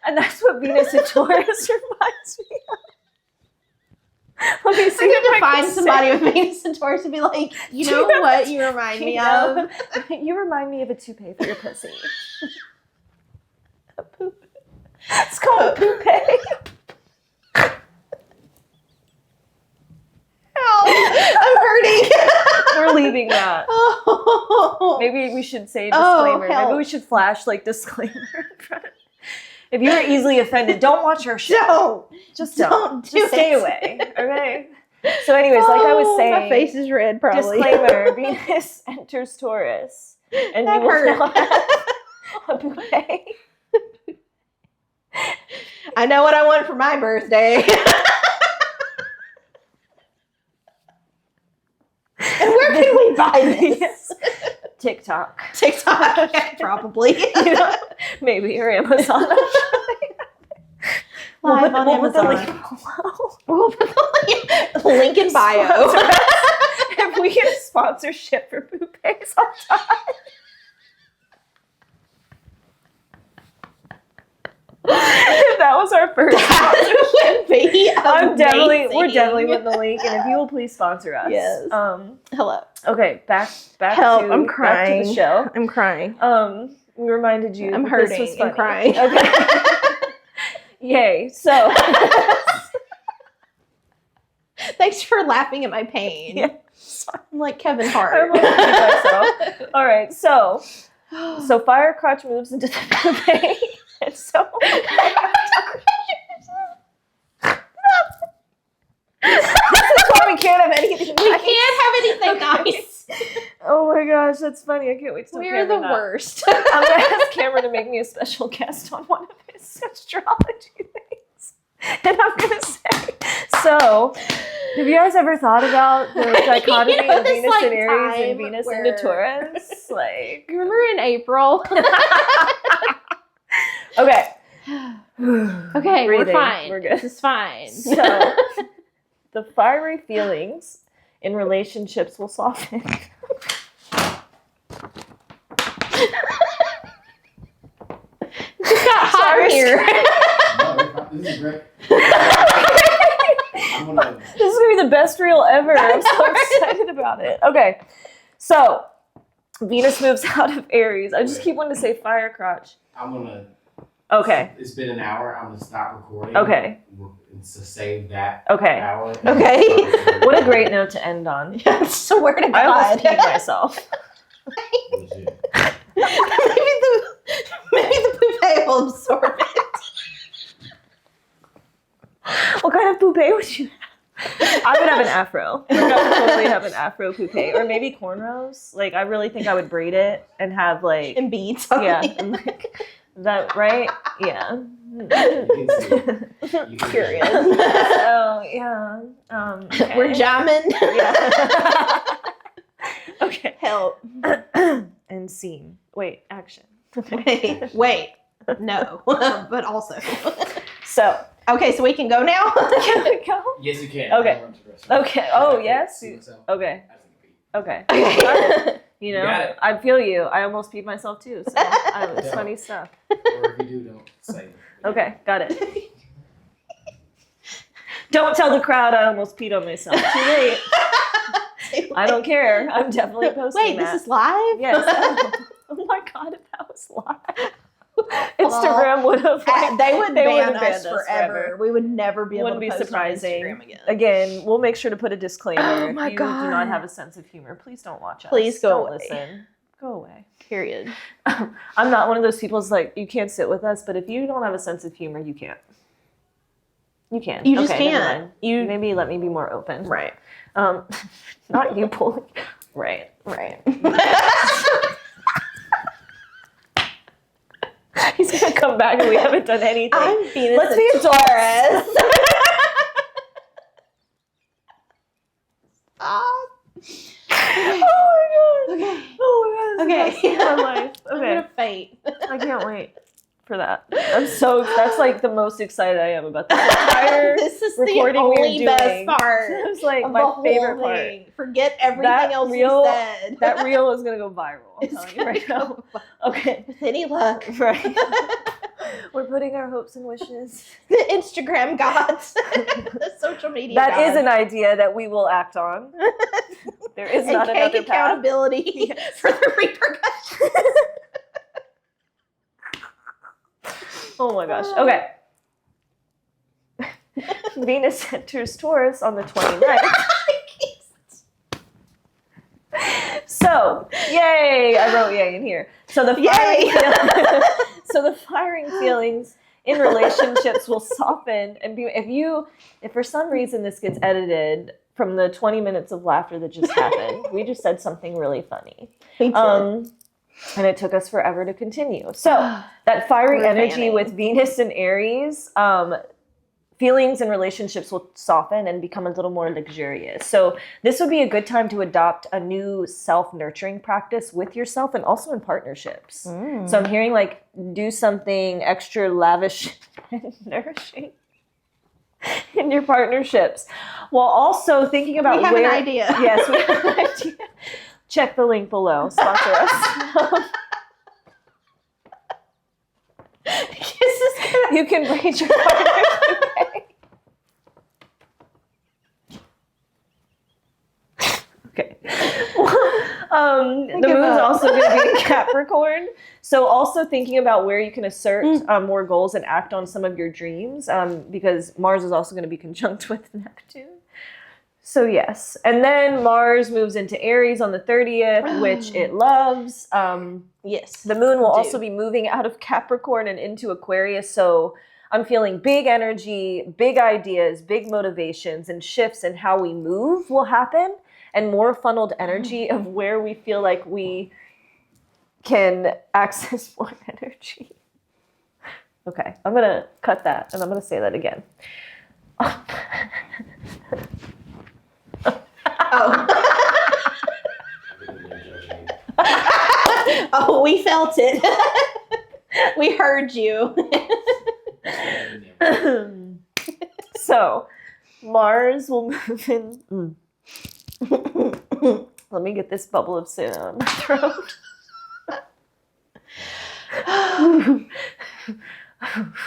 And that's what Venus and Taurus reminds me of. Let me see I if need I to find can somebody say. with Venus and Taurus and be like, you know what you remind me of? You remind me of a toupee for your pussy. A poop. It's called a poupée. I'm hurting. We're leaving that. Oh. Maybe we should say disclaimer. help. Maybe we should flash like disclaimer in front. If you're easily offended, don't watch our show. Don't. Just Don't do Just stay it. away. Okay. So, anyways, like I was saying, my face is red. Probably. disclaimer: Venus enters Taurus, and That you will hurt. now have a bouquet. I know what I want for my birthday. And where can we buy this? TikTok, TikTok, probably. you know, maybe, or Amazon. Live on we'll put the Amazon. link below. We'll put the link in bio. If we get a sponsorship for bouquets, I'll die. If that was our first That would be amazing. we're definitely putting the link, and if you will please sponsor us. Yes. Hello. Okay, back Help, to I'm back to crying. the show. I'm crying. We reminded you. I'm that hurting this was and funny. crying. Okay. Yay. So Thanks for laughing at my pain. Yeah. I'm like Kevin I Hart. almost beat myself. All right, so fire crotch moves into the bouquet. And so this is why we can't have anything We nice. can't have anything nice. Oh my gosh, that's funny. I can't wait to tell We're the Cameron that. worst. I'm gonna ask Cameron to make me a special guest on one of his astrology things. And I'm gonna say, so have you guys ever thought about the dichotomy You know, of this, Venus like, and Aries and time Venus where- into Taurus? Like, Remember in April? okay. Okay, we're Breathing. fine. We're good. This is fine. So, the fiery feelings in relationships will soften. It just got hot in here. No, this is great. I'm gonna. This is gonna be the best reel ever. I'm so know, right? excited about it. Okay, so Venus moves out of Aries. I just keep wanting to say fire crotch. I'm gonna. Okay. It's been an hour. I'm gonna stop recording. Okay. And to save that Okay. hour. Okay. What a great note to end on. I swear to I almost God. peed myself. Legit. maybe the poupée will absorb it. toupee would you have? I would have an afro. Like, I would totally have an afro toupee. Or maybe cornrows. Like, I really think I would braid it and have, like... And beads. Yeah. And, like, that, right? Yeah. You can see. Period. So, yeah. Okay. We're jamming. Yeah. Okay. Help. And scene. Wait, action. Wait. No. But also. So. Okay, so we can go now? Can we go? Yes, you can. Okay. Okay. Oh, yes? Okay. Okay. Okay. You know, Got it. I feel you. I almost peed myself too. So it's Yeah. funny stuff. Or if you do, don't say it. Okay, got it. Don't tell the crowd I almost peed on myself. Too late. I don't care. I'm definitely posting Wait, that. this is live? Yes. Oh my god, if that was live. Instagram would have They would ban would've us forever. We would never be able Wouldn't to be post surprising. on Instagram again. Again, we'll make sure to put a disclaimer. Oh my if you do God. not have a sense of humor, please don't watch us. Please go Don't away. listen. Go away. Period. I'm not one of those people who's like, you can't sit with us, but if you don't have a sense of humor, you can't. You can. You just Okay, never can't. mind. You maybe let me be more open. Right. Not you pulling. Right. Right. He's gonna come back and we haven't done anything. I'm Venus. Let's be adults. Stop. Oh my god. Okay. Oh my god. Okay. This is the best day of my life. I'm Okay. gonna faint. I can't wait for that. That's like the most excited I am about this entire This is recording the we're only best doing. part. It was like of my the whole favorite part. thing. Forget everything That else reel- we said. That reel is gonna go viral. I'm It's telling you gonna right now. go Okay. with any luck. Right. We're putting our hopes and wishes. The Instagram gods. The social media That gods. is an idea that we will act on. There is not and another take path. accountability for the repercussions. Oh my gosh. Okay. Venus enters Taurus on the 29th. So, yay! I wrote yay in here. So the firing so the firing feelings in relationships will soften and be if for some reason this gets edited from the 20 minutes of laughter that just happened. We just said something really funny. And it took us forever to continue. So that fiery We're energy fanning. with Venus and Aries, feelings and relationships will soften and become a little more luxurious. So this would be a good time to adopt a new self-nurturing practice with yourself and also in partnerships. So I'm hearing like do something extra lavish and nourishing in your partnerships while also thinking about We have an idea. Yes, we have an idea. Check the link below. Sponsor us. You can braid your partner today. Okay. The moon's also going to be in Capricorn. So also thinking about where you can assert more goals and act on some of your dreams because Mars is also going to be conjunct with Neptune. So yes. And then Mars moves into Aries on the 30th, which it loves. Yes. The moon will also be moving out of Capricorn and into Aquarius. So I'm feeling big energy, big ideas, big motivations, and shifts in how we move will happen, and more funneled energy of where we feel like we can access more energy. Okay, I'm going to cut that, and I'm going to say that again. Oh, we felt it. We heard you. So, Mars will move in. Let me get this bubble of sin out of my throat.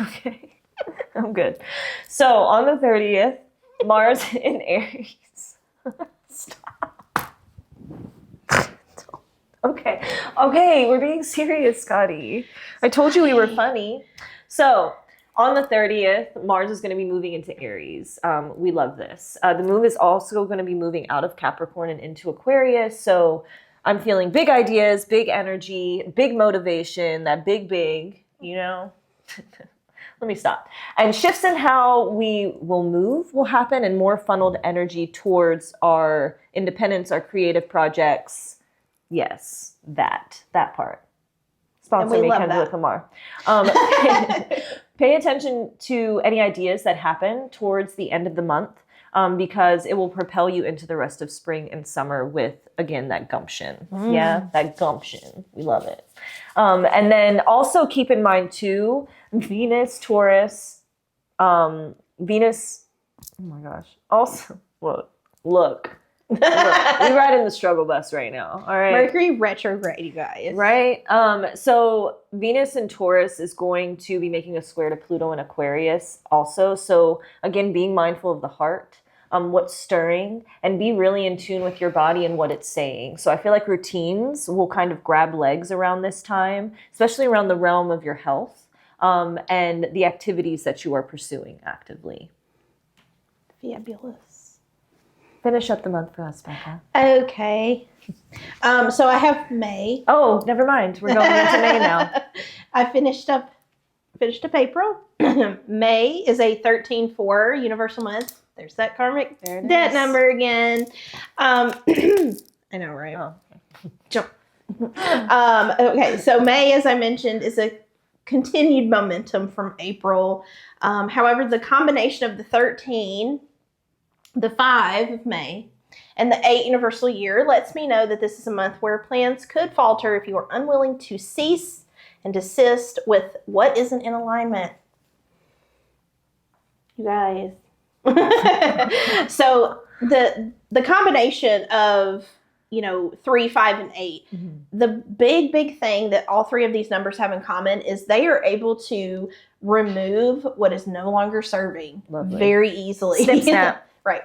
Okay, I'm good. So, on the 30th, Mars in Aries. Stop. Okay, we're being serious, Scotty. I told you we were funny. So, on the 30th, Mars is going to be moving into Aries. We love this. The moon is also going to be moving out of Capricorn and into Aquarius. So, I'm feeling big ideas, big energy, big motivation, that big, you know? Let me stop. And shifts in how we will move will happen, and more funneled energy towards our independence, our creative projects. Yes, that part. Sponsor me, Kendra Lamar. Pay attention to any ideas that happen towards the end of the month, because it will propel you into the rest of spring and summer with, again, that gumption. Yeah, that gumption. We love it. And then also keep in mind, too, Venus, Taurus, Venus, oh my gosh. Also, look. We ride in the struggle bus right now. All right. Mercury retrograde, you guys. Right. So Venus in Taurus is going to be making a square to Pluto in Aquarius also. So again, being mindful of the heart, what's stirring, and be really in tune with your body and what it's saying. So I feel like routines will kind of grab legs around this time, especially around the realm of your health, and the activities that you are pursuing actively. Fabulous. Finish up the month for us, Becca. Okay. So I have May. Oh, never mind. We're going into May now. I finished up April. May is a 13-4 universal month. There's that karmic debt number again. I know, right? Oh. Jump. Okay, so May, as I mentioned, is a continued momentum from April. However, the combination of the 13, the 5 of May, and the 8 universal year lets me know that this is a month where plans could falter if you are unwilling to cease and desist with what isn't in alignment. You guys. So the combination of 3, 5, and 8, the big thing that all 3 of these numbers have in common is they are able to remove what is no longer serving very easily. Snip, snap. Right.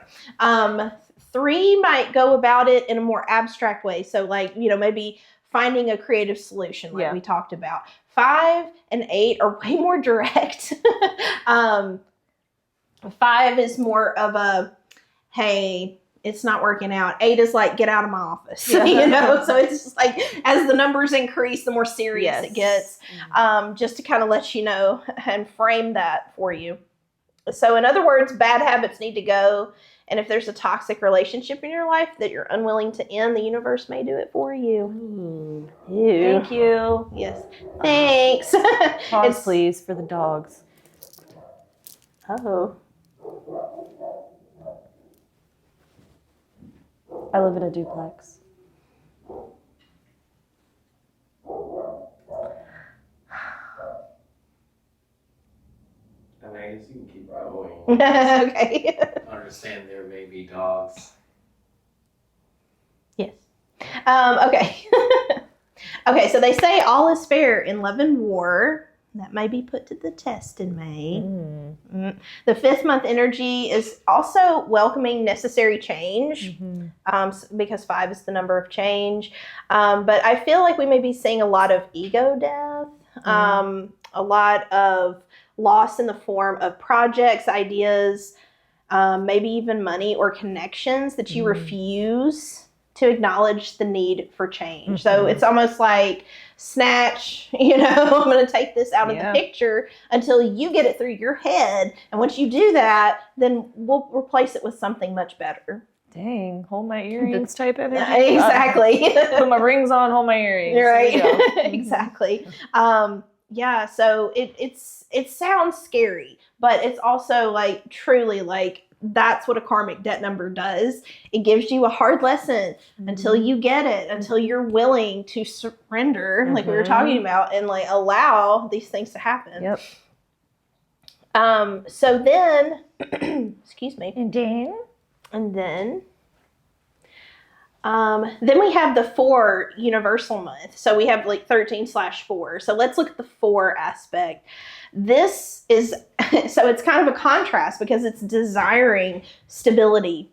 3 might go about it in a more abstract way. So maybe finding a creative solution we talked about. 5 and 8 are way more direct. 5 is more of a, hey, it's not working out. 8 is like, get out of my office. So it's just like, as the numbers increase, the more serious it gets. Just to kind of let you know and frame that for you. So in other words, bad habits need to go. And if there's a toxic relationship in your life that you're unwilling to end, the universe may do it for you. Thank you. Yes. Thanks. Pause, please, for the dogs. Oh. I live in a duplex. And I guess you can keep going. Okay. Understand there may be dogs. Yes. Okay. Okay, so they say all is fair in love and war. That may be put to the test in May. The 5th month energy is also welcoming necessary change, because 5 is the number of change. But I feel like we may be seeing a lot of ego death, a lot of loss in the form of projects, ideas, maybe even money or connections that you refuse to acknowledge the need for change. So it's almost like, snatch, I'm going to take this out of the picture until you get it through your head. And once you do that, then we'll replace it with something much better. Dang, hold my earrings type energy. Exactly. Put my rings on, hold my earrings. Right. Exactly. Yeah, so it sounds scary, but it's also like truly like that's what a karmic debt number does. It gives you a hard lesson until you get it, until you're willing to surrender, like we were talking about, and like allow these things to happen. Yep. So then, excuse me. And then we have the 4 universal month. So we have like 13/4. So let's look at the 4 aspect. This is, so it's kind of a contrast because it's desiring stability.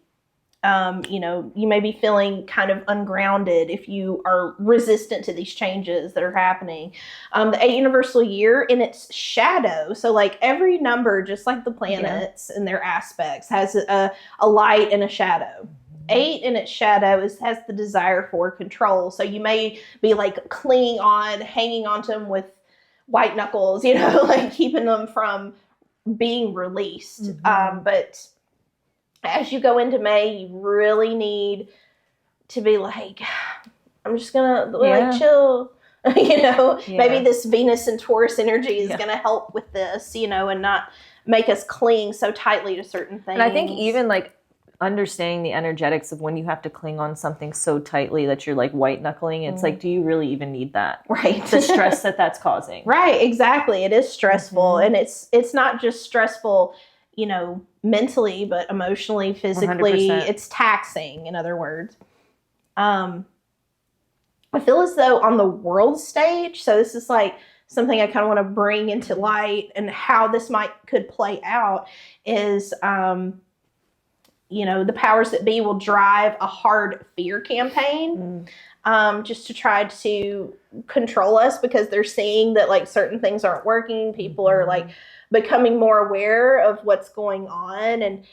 You may be feeling kind of ungrounded if you are resistant to these changes that are happening. The 8 universal year in its shadow. So like every number, just like the planets and their aspects, has a light and a shadow. 8 in its shadow has the desire for control. So you may be like clinging on, hanging on to them with white knuckles, like keeping them from being released. But as you go into May, you really need to be like, I'm just gonna like chill. Maybe this Venus and Taurus energy is gonna help with this, and not make us cling so tightly to certain things. And I think even like understanding the energetics of when you have to cling on something so tightly that you're like white knuckling, it's like, do you really even need that? Right. The stress that's causing. Right, exactly. It is stressful. And it's not just stressful, mentally, but emotionally, physically. 100%. It's taxing, in other words. I feel as though on the world stage, so this is like something I kind of want to bring into light, and how this could play out is, the powers that be will drive a hard fear campaign, just to try to control us, because they're seeing that like certain things aren't working. People are like becoming more aware of what's going on and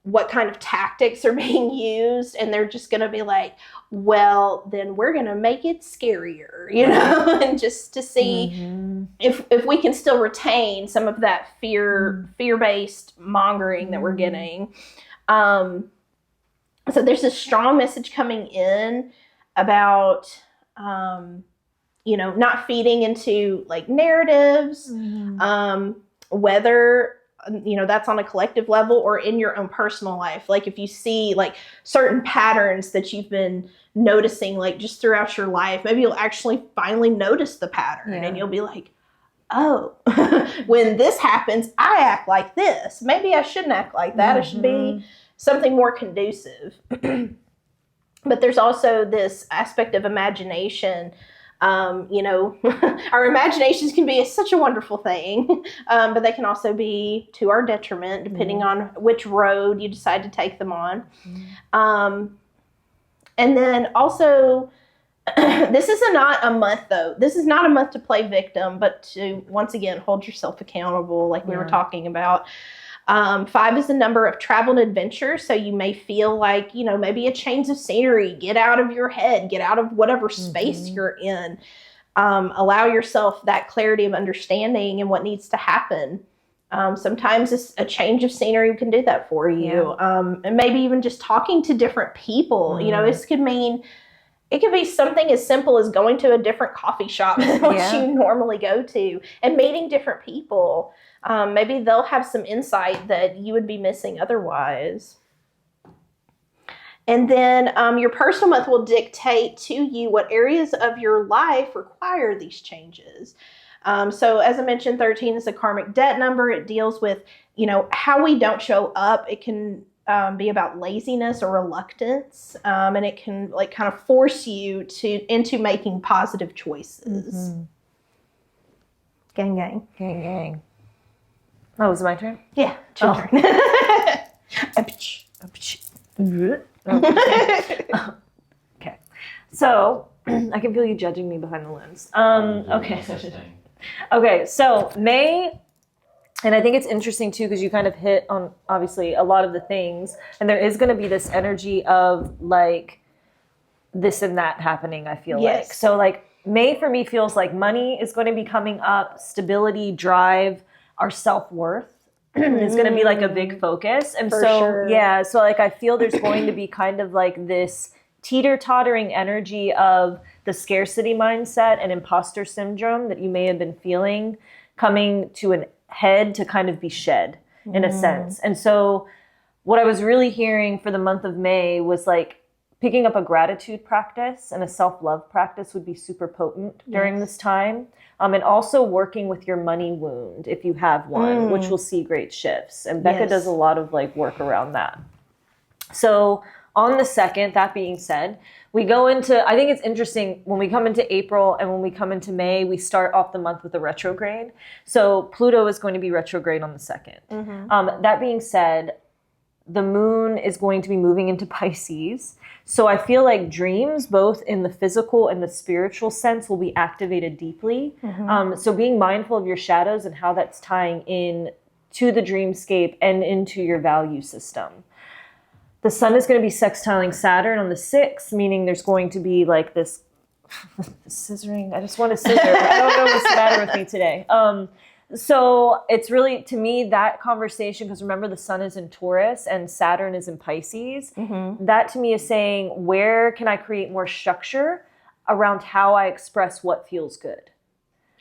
what kind of tactics are being used, and they're just going to be like, well, then we're going to make it scarier, and just to see if we can still retain some of that fear-based mongering that we're getting. So there's a strong message coming in about, not feeding into like narratives, whether that's on a collective level or in your own personal life. Like if you see like certain patterns that you've been noticing, like just throughout your life, maybe you'll actually finally notice the pattern and you'll be like, oh, when this happens, I act like this. Maybe I shouldn't act like that. It should be something more conducive. But there's also this aspect of imagination. Our imaginations can be such a wonderful thing, but they can also be to our detriment, depending on which road you decide to take them on. And then also, this is not a month, though. This is not a month to play victim, but to, once again, hold yourself accountable, like we were talking about. 5 is the number of travel and adventure. So you may feel like, maybe a change of scenery, get out of your head, get out of whatever space you're in. Allow yourself that clarity of understanding and what needs to happen. Sometimes a change of scenery can do that for you. And maybe even just talking to different people, this could mean, it could be something as simple as going to a different coffee shop than what you normally go to and meeting different people. Maybe they'll have some insight that you would be missing otherwise. And then your personal month will dictate to you what areas of your life require these changes. So as I mentioned, 13 is a karmic debt number. It deals with, how we don't show up. It can be about laziness or reluctance. And it can like kind of force you into making positive choices. Gang, gang. Gang, gang. Oh, is it my turn? Yeah, it's your turn. Okay. So, I can feel you judging me behind the lens. Okay. Okay, so May, and I think it's interesting too, because you kind of hit on, obviously, a lot of the things, and there is going to be this energy of like this and that happening, I feel like. So like May for me feels like money is going to be coming up, stability, drive, our self-worth is going to be like a big focus. And so like I feel there's going to be kind of like this teeter-tottering energy of the scarcity mindset and imposter syndrome that you may have been feeling coming to an head to kind of be shed in a sense. And so what I was really hearing for the month of May was like picking up a gratitude practice and a self-love practice would be super potent during this time. And also working with your money wound if you have one, which will see great shifts. And Becca does a lot of like work around that. So on the 2nd, that being said, we go into, I think it's interesting when we come into April and when we come into May, we start off the month with a retrograde. So Pluto is going to be retrograde on the 2nd. That being said, the moon is going to be moving into Pisces. So I feel like dreams, both in the physical and the spiritual sense, will be activated deeply. So being mindful of your shadows and how that's tying in to the dreamscape and into your value system. The sun is going to be sextiling Saturn on the 6th, meaning there's going to be like this Scissoring. I just want to scissor. I don't know what's the matter with me today. So it's really, to me, that conversation, because remember the sun is in Taurus and Saturn is in Pisces. That to me is saying, where can I create more structure around how I express what feels good?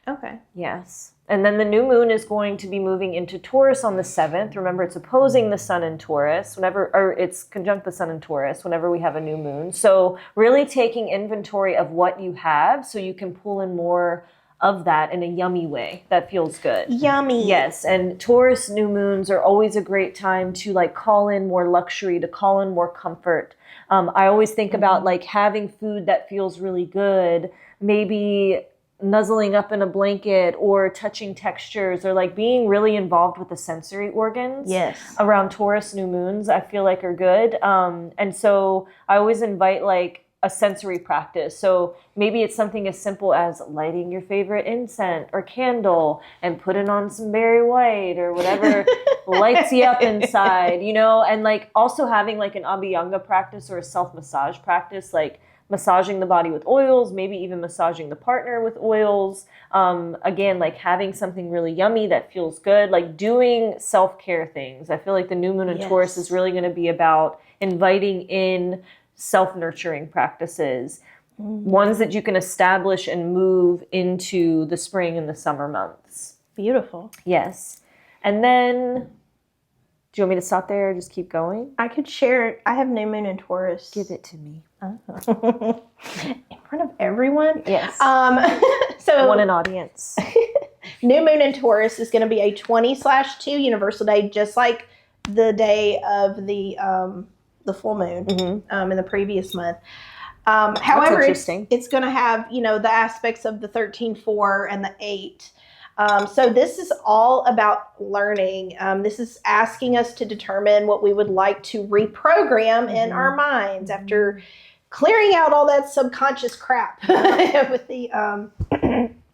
Okay. Yes. And then the new moon is going to be moving into Taurus on the 7th. Remember, it's opposing the sun in Taurus or it's conjunct the sun in Taurus whenever we have a new moon. So really taking inventory of what you have so you can pull in more of that in a yummy way that feels good. Yummy. Yes. And Taurus new moons are always a great time to like call in more luxury, to call in more comfort. I always think about like having food that feels really good, maybe nuzzling up in a blanket or touching textures or like being really involved with the sensory organs. Yes. Around Taurus new moons, I feel like are good. And so I always invite like a sensory practice. So maybe it's something as simple as lighting your favorite incense or candle and putting on some Berry White or whatever lights you up inside, you know, and like also having like an Abhyanga practice or a self-massage practice, like massaging the body with oils, maybe even massaging the partner with oils. Again, like having something really yummy that feels good, like doing self-care things. I feel like the new moon in Taurus is really going to be about inviting in self-nurturing practices, ones that you can establish and move into the spring and the summer months. Beautiful. Yes. And then, do you want me to stop there or just keep going? I could share. I have new moon in Taurus. Give it to me. In front of everyone? Yes. So Want an audience. new moon in Taurus is going to be a 20/2 universal day, just like the day of the full moon in the previous month. However, it's going to have, you know, the aspects of the 13/4 and the 8. So this is all about learning. This is asking us to determine what we would like to reprogram in our minds after clearing out all that subconscious crap with the,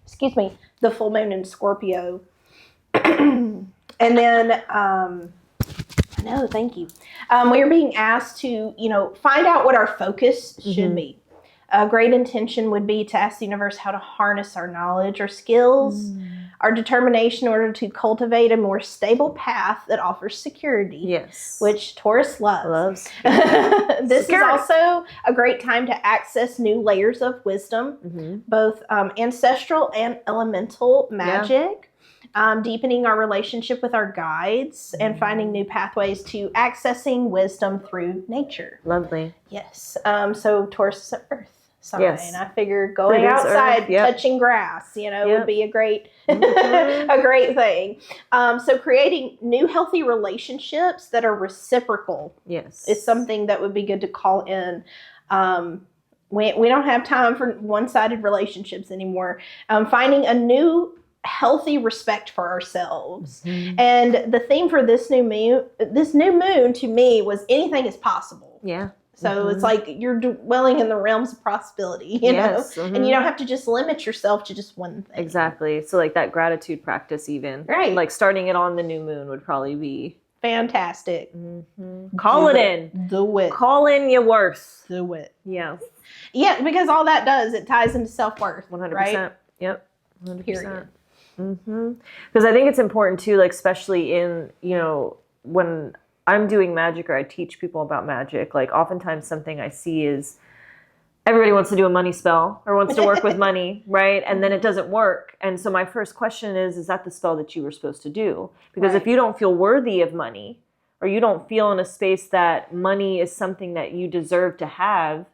excuse me, the full moon in Scorpio. And then, no, thank you. We are being asked to, you know, find out what our focus should be. A great intention would be to ask the universe how to harness our knowledge or skills, our determination in order to cultivate a more stable path that offers security. Yes. Which Taurus loves. This Security. is also a great time to access new layers of wisdom, both ancestral and elemental magic. Deepening our relationship with our guides and finding new pathways to accessing wisdom through nature. Lovely. Yes. So Taurus is an earth sign. Yes. I figured going outside, touching grass, you know, would be a great, a great thing. So creating new healthy relationships that are reciprocal is something that would be good to call in. We don't have time for one-sided relationships anymore. Finding a new healthy respect for ourselves. And the theme for this new moon to me was anything is possible. So it's like you're dwelling in the realms of possibility, you know, and you don't have to just limit yourself to just one thing. Exactly. So like that gratitude practice even. Right. Like starting it on the new moon would probably be fantastic. Call it in. Do it. Call in your worth. Do it. Yeah. Yeah, because all that does, it ties into self-worth. 100%. Right? Yep. 100%. Period. Because I think it's important too, like especially in, you know, when I'm doing magic or I teach people about magic, like oftentimes something I see is everybody wants to do a money spell or wants to work with money, right? And then it doesn't work. And so my first question is that the spell that you were supposed to do? Because if you don't feel worthy of money or you don't feel in a space that money is something that you deserve to have,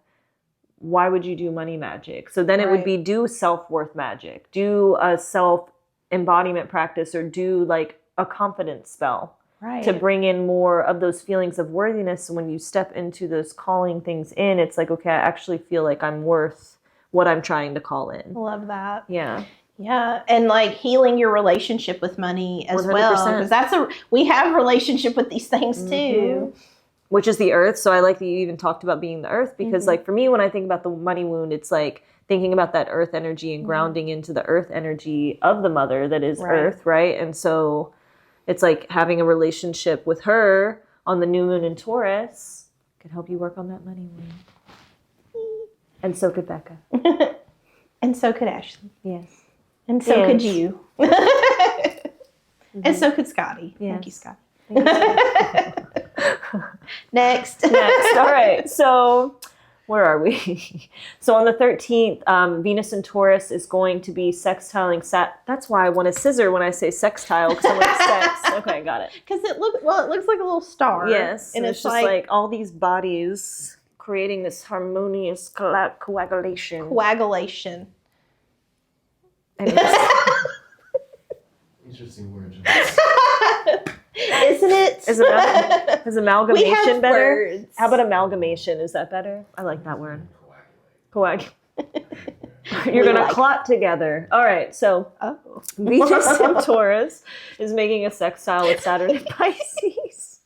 why would you do money magic? So then it would be do self-worth magic, do a self-embodiment practice, or do like a confidence spell. To bring in more of those feelings of worthiness. And when you step into those calling things in, it's like, okay, I actually feel like I'm worth what I'm trying to call in. Love that. Yeah. Yeah. And like healing your relationship with money as 100%. well. Because we have relationship with these things too. Which is the earth. So I like that you even talked about being the earth, because like for me, when I think about the money wound, it's like thinking about that earth energy and grounding into the earth energy of the mother that is earth. Right. And so it's like having a relationship with her on the new moon in Taurus could help you work on that money wound. And so could Becca. And so could Ashley. Yes. And so could you. And so could Scotty. Yes. Thank you, Scotty. Next. Next. All right. So where are we? So on the 13th, Venus in Taurus is going to be sextiling That's why I want a scissor when I say sextile, because I'm like sex. Okay, got it. Because it looks like a little star. Yes. And it's just like all these bodies creating this harmonious coagulation. Coagulation. Interesting word. Isn't it? Is amalgamation We have better? words. How about amalgamation? Is that better? I like that word. Coag. You're going to clot together. All right. So Venus in Taurus is making a sextile with Saturn in Pisces.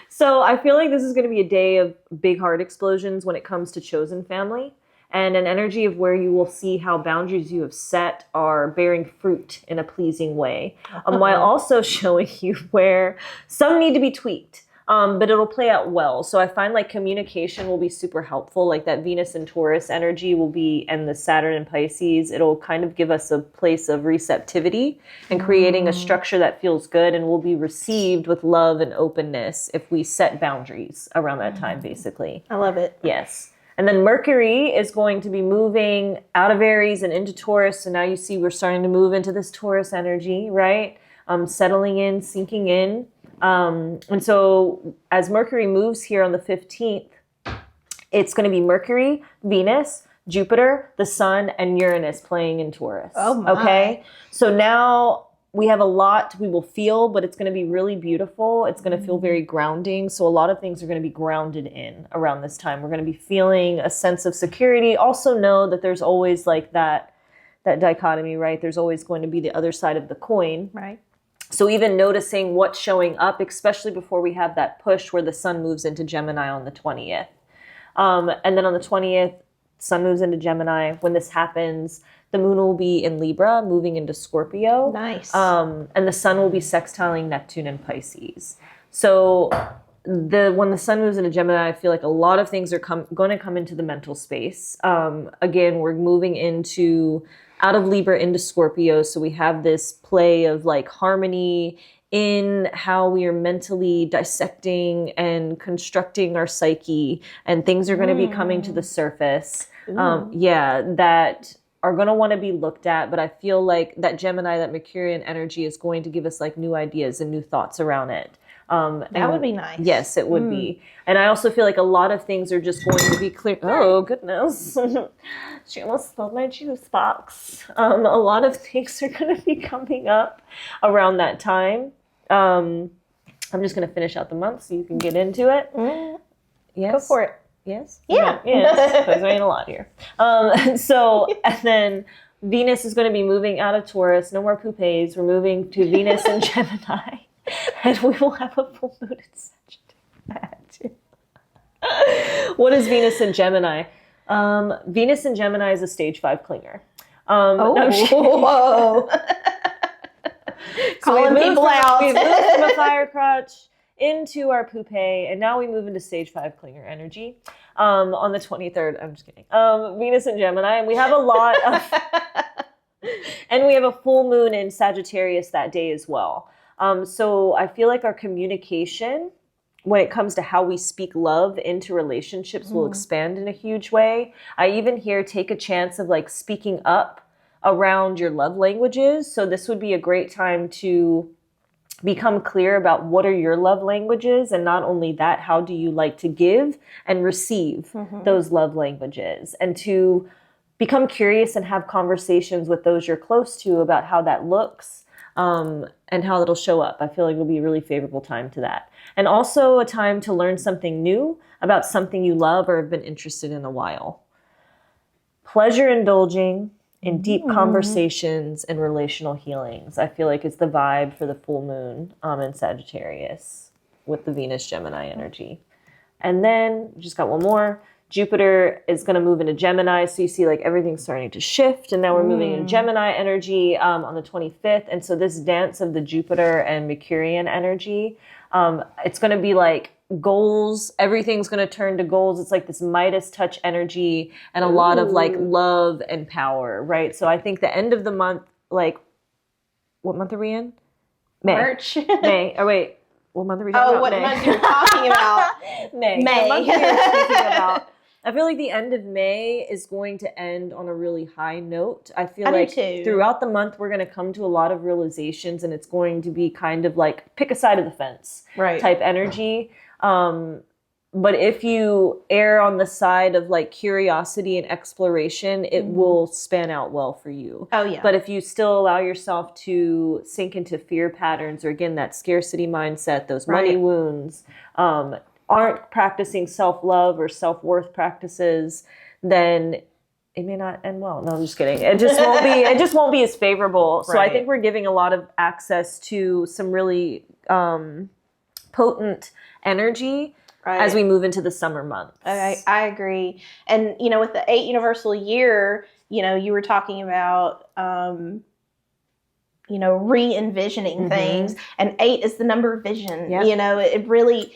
So I feel like this is going to be a day of big heart explosions when it comes to chosen family, and an energy of where you will see how boundaries you have set are bearing fruit in a pleasing way, while also showing you where some need to be tweaked, but it'll play out well. So I find like communication will be super helpful, like that Venus and Taurus energy will be, and the Saturn and Pisces, it'll kind of give us a place of receptivity and creating a structure that feels good and will be received with love and openness if we set boundaries around that time, basically. I love it. Yes. And then Mercury is going to be moving out of Aries and into Taurus. So now you see we're starting to move into this Taurus energy, right? Settling in, sinking in. And so as Mercury moves here on the 15th, it's going to be Mercury, Venus, Jupiter, the Sun, and Uranus playing in Taurus. Oh my. Okay? So now we have a lot we will feel, but it's going to be really beautiful. It's going to feel very grounding. So a lot of things are going to be grounded in around this time. We're going to be feeling a sense of security. Also know that there's always like that dichotomy, right? There's always going to be the other side of the coin. Right. So even noticing what's showing up, especially before we have that push where the sun moves into Gemini on the 20th. And then on the 20th, sun moves into Gemini. When this happens, the moon will be in Libra, moving into Scorpio. Nice. And the sun will be sextiling Neptune and Pisces. So when the sun moves into Gemini, I feel like a lot of things are going to come into the mental space. Again, we're moving out of Libra into Scorpio. So we have this play of like harmony in how we are mentally dissecting and constructing our psyche, and things are going to be coming to the surface. That are going to want to be looked at. But I feel like that Gemini, that Mercurian energy is going to give us like new ideas and new thoughts around it. That would be nice. Yes, it would be. And I also feel like a lot of things are just going to be clear. Oh, goodness. She almost spilled my juice box. A lot of things are going to be coming up around that time. I'm just going to finish out the month so you can get into it. Yes. Go for it. Yes? Yeah. Yes, because there ain't a lot here. And then Venus is going to be moving out of Taurus. No more poupées. We're moving to Venus and Gemini. And we will have a full moon in Sagittarius. What is Venus in Gemini? Venus in Gemini is a stage 5 clinger. Whoa. Calling people out. We've moved from a fire crotch into our poupée, and now we move into stage 5 clinger energy on the 23rd. I'm just kidding. Venus in Gemini, and we have a lot of, and we have a full moon in Sagittarius that day as well. So I feel like our communication, when it comes to how we speak love into relationships, will expand in a huge way. I even hear take a chance of like speaking up around your love languages. So this would be a great time to become clear about what are your love languages, and not only that, how do you like to give and receive those love languages, and to become curious and have conversations with those you're close to about how that looks and how it'll show up. I feel like it'll be a really favorable time to that. And also a time to learn something new about something you love or have been interested in a while. Pleasure indulging in deep conversations and relational healings, I feel like is the vibe for the full moon in Sagittarius with the Venus Gemini energy. And then just got one more. Jupiter is going to move into Gemini. So you see like everything's starting to shift, and now we're moving into Gemini energy on the 25th. And so this dance of the Jupiter and Mercurian energy, it's going to be like goals. Everything's going to turn to goals. It's like this Midas touch energy and a lot of like love and power, right? So I think the end of the month, like, what month are we in? May. March. May. Oh, wait. What month are we talking about? What May. month you're talking about? May. May. The month we are speaking about. I feel like the end of May is going to end on a really high note. I feel like throughout the month, we're going to come to a lot of realizations, and it's going to be kind of like pick a side of the fence type energy. But if you err on the side of like curiosity and exploration, it will span out well for you. Oh, yeah. But if you still allow yourself to sink into fear patterns, or again, that scarcity mindset, those money wounds, aren't practicing self-love or self-worth practices, then it may not end well. No, I'm just kidding. It just won't be as favorable. So I think we're giving a lot of access to some really potent energy as we move into the summer months. I agree. And, you know, with the 8 universal year, you know, you were talking about, you know, re-envisioning things. And 8 is the number of vision. Yep. You know, it really,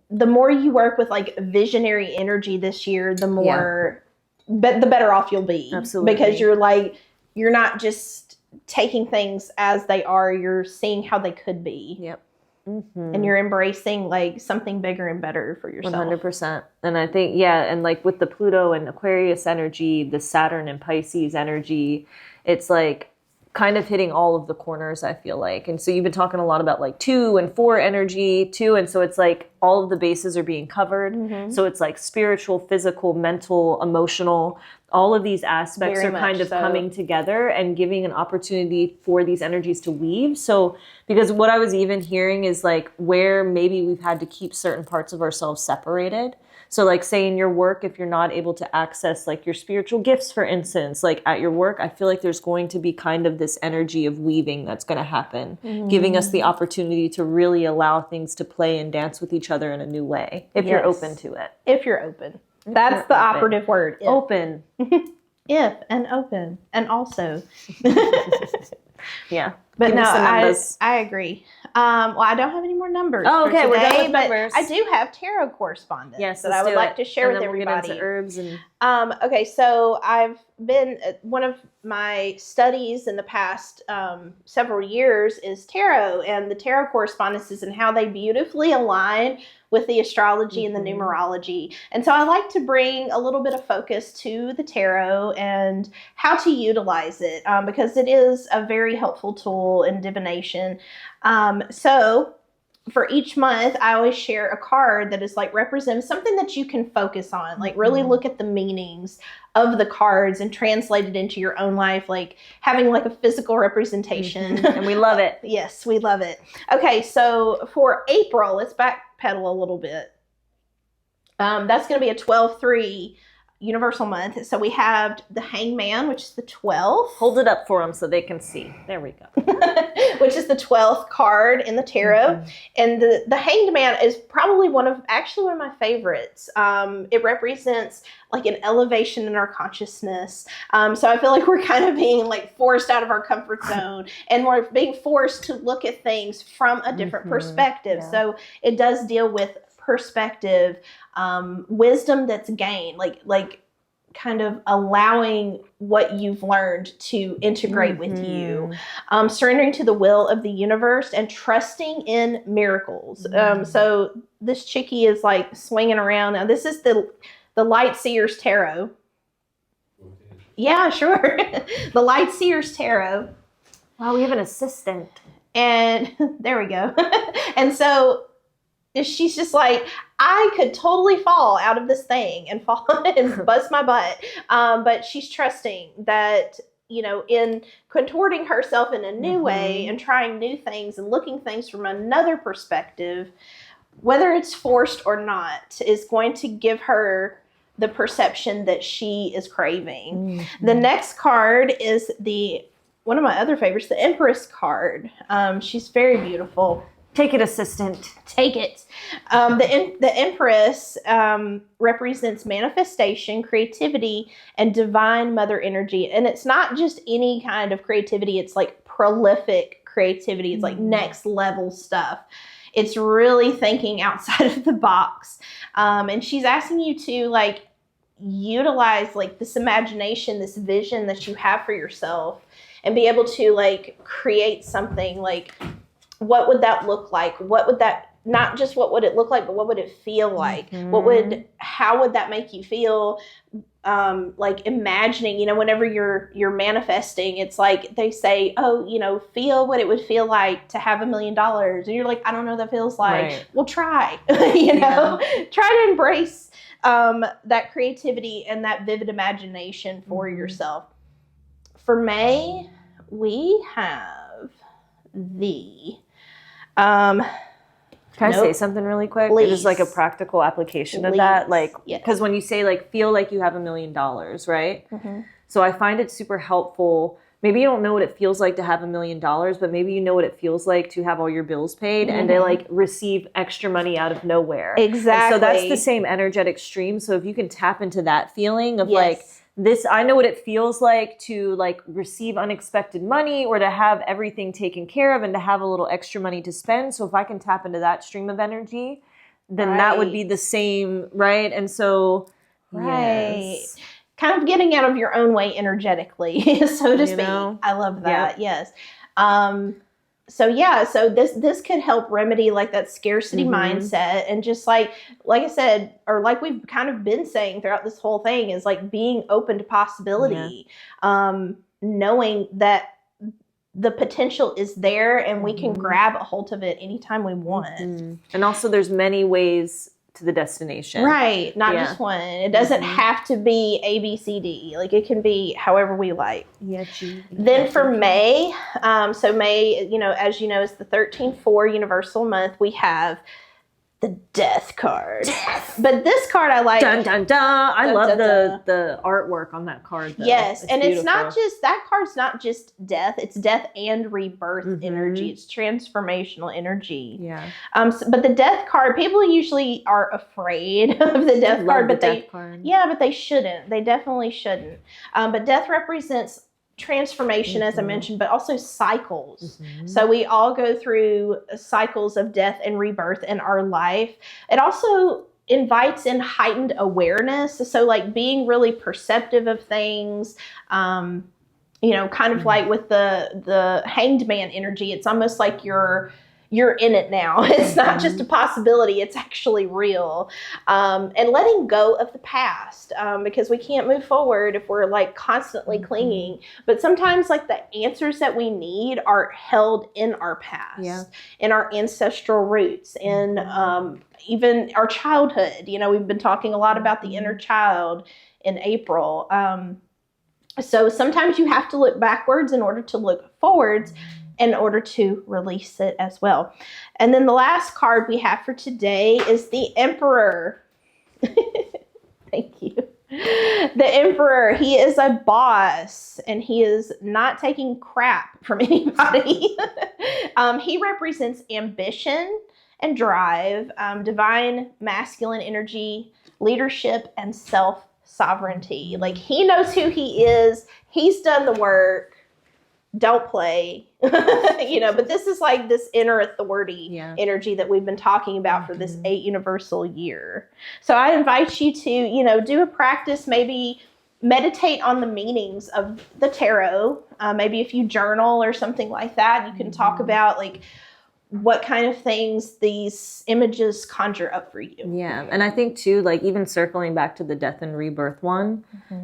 the more you work with like visionary energy this year, the more, but the better off you'll be. Absolutely. Because you're not just taking things as they are, you're seeing how they could be. Yep. And you're embracing like something bigger and better for yourself. 100%. And I think, and like with the Pluto and Aquarius energy, the Saturn and Pisces energy, it's like kind of hitting all of the corners, I feel like. And so you've been talking a lot about like 2 and 4 energy too. And so it's like all of the bases are being covered. So it's like spiritual, physical, mental, emotional, all of these aspects Very are kind of so. coming together and giving an opportunity for these energies to weave. So, because what I was even hearing is like where maybe we've had to keep certain parts of ourselves separated. So like say in your work, if you're not able to access like your spiritual gifts, for instance, like at your work, I feel like there's going to be kind of this energy of weaving that's going to happen, giving us the opportunity to really allow things to play and dance with each other in a new way, if you're open to it. If you're open. That's the operative word. If. Open. If and open and also. Yeah. But Give no, us the numbers. I agree. Well, I don't have any more numbers. Oh, okay, for we're today, done with but numbers. I do have tarot correspondence that I would like to share with everybody. We'll get into herbs and Okay, so I've been one of my studies in the past several years is tarot and the tarot correspondences and how they beautifully align with the astrology and the numerology. And so I like to bring a little bit of focus to the tarot and how to utilize it because it is a very helpful tool in divination. So for each month, I always share a card that is like represents something that you can focus on, like really look at the meanings of the cards and translate it into your own life, like having like a physical representation. And we love it. Yes, we love it. Okay, so for April, let's backpedal a little bit. That's going to be a 12/3 universal month. So we have the Hangman, which is the 12th. Hold it up for them so they can see. There we go. Which is the 12th card in the tarot. And the Hanged Man is probably one of my favorites. It represents like an elevation in our consciousness. So I feel like we're kind of being like forced out of our comfort zone and we're being forced to look at things from a different perspective. Yeah. So it does deal with perspective, wisdom that's gained, like kind of allowing what you've learned to integrate with you, surrendering to the will of the universe and trusting in miracles. So this chickie is like swinging around. Now this is the Light Seers Tarot. Yeah, sure. The Light Seers Tarot. Wow, we have an assistant. And there we go. And so she's just like, I could totally fall out of this thing and fall and bust my butt. But she's trusting that, you know, in contorting herself in a new way and trying new things and looking things from another perspective, whether it's forced or not, is going to give her the perception that she is craving. The next card is one of my other favorites, the Empress card. She's very beautiful. Take it, assistant. Take it. The Empress represents manifestation, creativity, and divine mother energy. And it's not just any kind of creativity. It's like prolific creativity. It's like next level stuff. It's really thinking outside of the box. And she's asking you to like utilize like this imagination, this vision that you have for yourself, and be able to like create something. Like, what would that look like? What would that, not just what would it look like, but what would it feel like? How would that make you feel? Like imagining, you know, whenever you're manifesting, it's like they say, oh, you know, feel what it would feel like to have $1 million. And you're like, I don't know what that feels like. Right. Well, try, you know, try to embrace that creativity and that vivid imagination for yourself. For May, we have the, Can I say something really quick? Please. Just like a practical application of that. Like, because when you say like, feel like you have $1 million, right? So I find it super helpful. Maybe you don't know what it feels like to have $1 million, but maybe you know what it feels like to have all your bills paid and to like receive extra money out of nowhere. Exactly. And so that's the same energetic stream. So if you can tap into that feeling of like, this, I know what it feels like to like receive unexpected money or to have everything taken care of and to have a little extra money to spend. So if I can tap into that stream of energy, then that would be the same, right? And so, yes. Kind of getting out of your own way energetically, so to speak. Know? I love that. Yes. So this could help remedy like that scarcity mindset, and just like I said, or like we've kind of been saying throughout this whole thing, is like being open to possibility, knowing that the potential is there and we can grab a hold of it anytime we want. And also there's many ways to the destination. Right. Not just one. It doesn't have to be A, B, C, D. Like it can be however we like. Then for May, so May, you know, as you know, is the 13/4 universal month. We have the Death card. But this card I like. Dun, dun, dun. I love the artwork on that card, though. Yes, and beautiful. It's not just, that card's not just death. It's death and rebirth energy. It's transformational energy. Yeah. But the Death card, people usually are afraid of the Death card, but they shouldn't. They definitely shouldn't. But Death represents transformation, as I mentioned, but also cycles. So we all go through cycles of death and rebirth in our life. It also invites in heightened awareness. So like being really perceptive of things, you know, kind of like with the Hanged Man energy, it's almost like you're in it now. It's not just a possibility, it's actually real. And letting go of the past, because we can't move forward if we're like constantly clinging. But sometimes like the answers that we need are held in our past, in our ancestral roots, in even our childhood. You know, we've been talking a lot about the inner child in April. So sometimes you have to look backwards in order to look forwards, in order to release it as well. And then the last card we have for today is the Emperor. Thank you. The Emperor, he is a boss and he is not taking crap from anybody. He represents ambition and drive, divine masculine energy, leadership, and self-sovereignty. Like he knows who he is. He's done the work. Don't play, you know, but this is like this inner authority energy that we've been talking about for this 8 universal year. So I invite you to, you know, do a practice, maybe meditate on the meanings of the tarot. Maybe if you journal or something like that, you can talk about like what kind of things these images conjure up for you. Yeah. And I think too, like even circling back to the death and rebirth one,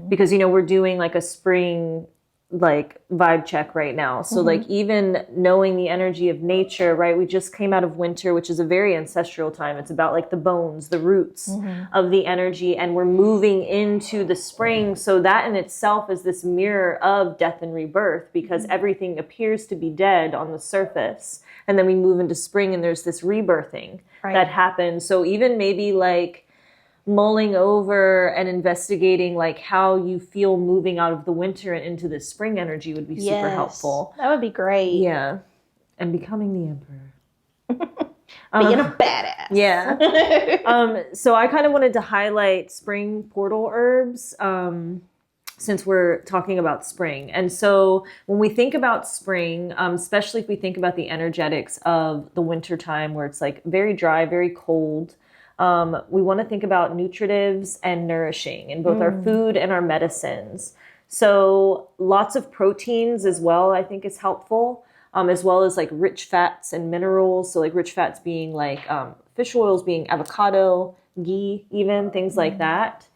because, you know, we're doing like a spring like vibe check right now. So like even knowing the energy of nature, right? We just came out of winter, which is a very ancestral time. It's about like the bones, the roots of the energy. And we're moving into the spring. So that in itself is this mirror of death and rebirth, because everything appears to be dead on the surface. And then we move into spring and there's this rebirthing that happens. So even maybe like mulling over and investigating like how you feel moving out of the winter and into the spring energy would be super helpful. That would be great. Yeah. And becoming the Emperor. Being a badass. Yeah. So I kind of wanted to highlight spring portal herbs. since we're talking about spring. And so when we think about spring, especially if we think about the energetics of the winter time where it's like very dry, very cold, we want to think about nutritives and nourishing in both our food and our medicines. So lots of proteins as well, I think is helpful, as well as like rich fats and minerals. So like rich fats being like fish oils, being avocado, ghee, even things like that.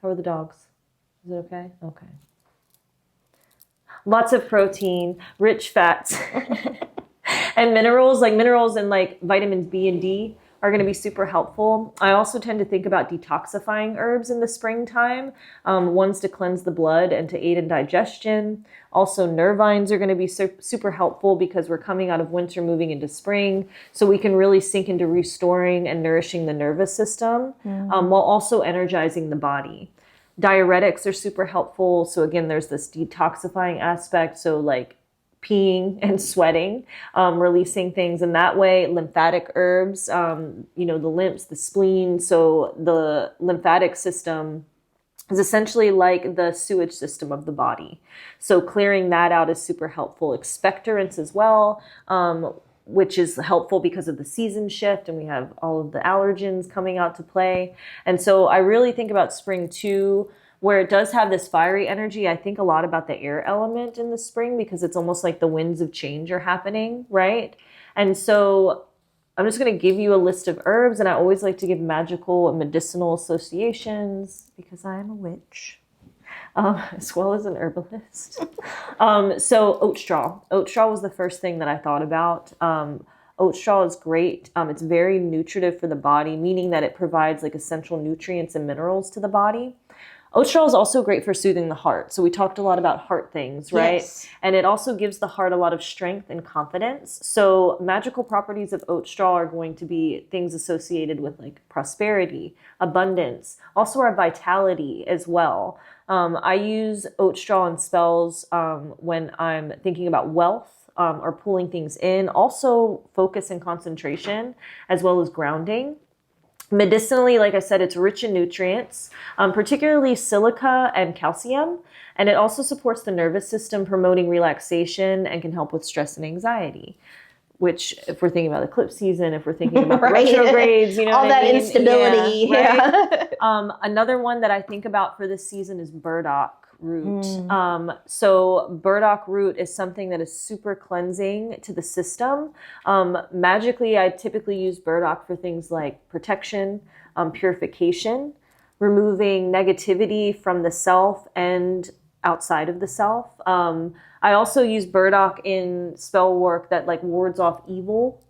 How are the dogs? Is it okay? Okay. Lots of protein, rich fats, and minerals. Like minerals and like vitamins B and D are going to be super helpful. I also tend to think about detoxifying herbs in the springtime. Ones to cleanse the blood and to aid in digestion. Also, nervines are going to be super helpful because we're coming out of winter, moving into spring. So we can really sink into restoring and nourishing the nervous system while also energizing the body. Diuretics are super helpful. So again, there's this detoxifying aspect. So like peeing and sweating, releasing things in that way. Lymphatic herbs, the lymphs, the spleen. So the lymphatic system is essentially like the sewage system of the body. So clearing that out is super helpful. Expectorants as well, which is helpful because of the season shift, and we have all of the allergens coming out to play. And so I really think about spring too, where it does have this fiery energy. I think a lot about the air element in the spring because it's almost like the winds of change are happening, right? And so I'm just going to give you a list of herbs, and I always like to give magical and medicinal associations because I am a witch. As well as an herbalist. So oat straw. Oat straw was the first thing that I thought about. Oat straw is great. It's very nutritive for the body, meaning that it provides like essential nutrients and minerals to the body. Oat straw is also great for soothing the heart. So we talked a lot about heart things, right? Yes. And it also gives the heart a lot of strength and confidence. So magical properties of oat straw are going to be things associated with like prosperity, abundance, also our vitality as well. I use oat straw in spells when I'm thinking about wealth or pulling things in, also focus and concentration, as well as grounding. Medicinally, like I said, it's rich in nutrients, particularly silica and calcium, and it also supports the nervous system, promoting relaxation and can help with stress and anxiety. Which, if we're thinking about eclipse season, if we're thinking about Right. retrogrades, you know, all what I that mean? instability. Yeah, right? Yeah. Another one that I think about for this season is burdock root. So burdock root is something that is super cleansing to the system. Magically, I typically use burdock for things like protection, purification, removing negativity from the self and outside of the self. I also use burdock in spell work that like wards off evil,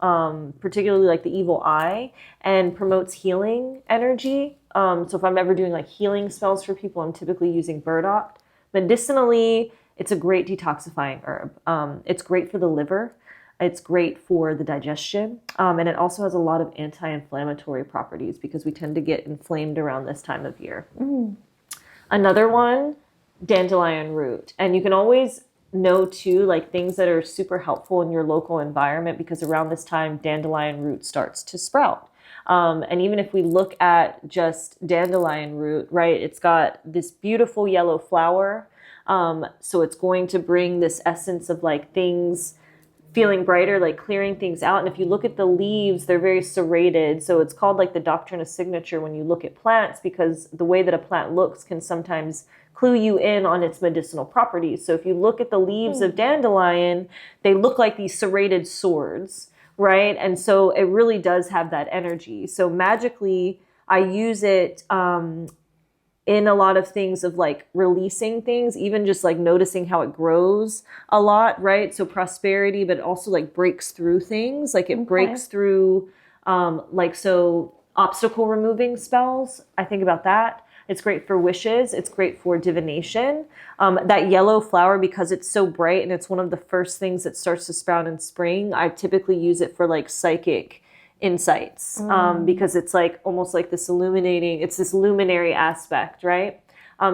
particularly like the evil eye, and promotes healing energy. So if I'm ever doing like healing spells for people, I'm typically using burdock. Medicinally, it's a great detoxifying herb. It's great for the liver. It's great for the digestion. And it also has a lot of anti-inflammatory properties because we tend to get inflamed around this time of year. Another one, dandelion root. And you can always know too, like things that are super helpful in your local environment, because around this time, dandelion root starts to sprout. And even if we look at just dandelion root, right, it's got this beautiful yellow flower. So it's going to bring this essence of like things feeling brighter, like clearing things out. And if you look at the leaves, they're very serrated. So it's called like the doctrine of signature when you look at plants, because the way that a plant looks can sometimes clue you in on its medicinal properties. So if you look at the leaves of dandelion, they look like these serrated swords, right? And so it really does have that energy. So magically, I use it in a lot of things of like releasing things, even just like noticing how it grows a lot, right? So prosperity, but also like breaks through things. Like it breaks through, so obstacle removing spells. I think about that. It's great for wishes. It's great for divination. That yellow flower, because it's so bright and it's one of the first things that starts to sprout in spring, I typically use it for like psychic insights because it's like almost like this illuminating, it's this luminary aspect, right?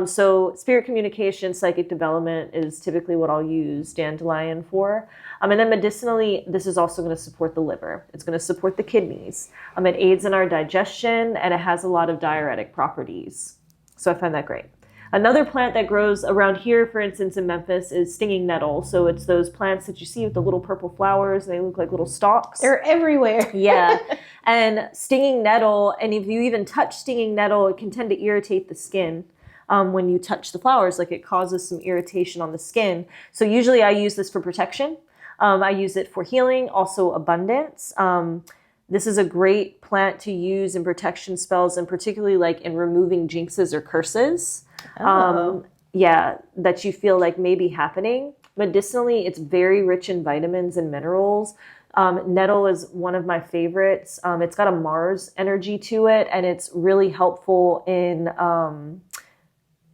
So spirit communication, psychic development is typically what I'll use dandelion for. And then medicinally, this is also going to support the liver. It's going to support the kidneys. It aids in our digestion, and it has a lot of diuretic properties. So I find that great. Another plant that grows around here, for instance, in Memphis, is stinging nettle. So it's those plants that you see with the little purple flowers, and they look like little stalks. They're everywhere. Yeah. And stinging nettle, and if you even touch stinging nettle, it can tend to irritate the skin. When you touch the flowers, like it causes some irritation on the skin. So usually I use this for protection. I use it for healing, also abundance. This is a great plant to use in protection spells, and particularly like in removing jinxes or curses. That you feel like may be happening. Medicinally, it's very rich in vitamins and minerals. Nettle is one of my favorites. It's got a Mars energy to it, and it's really helpful in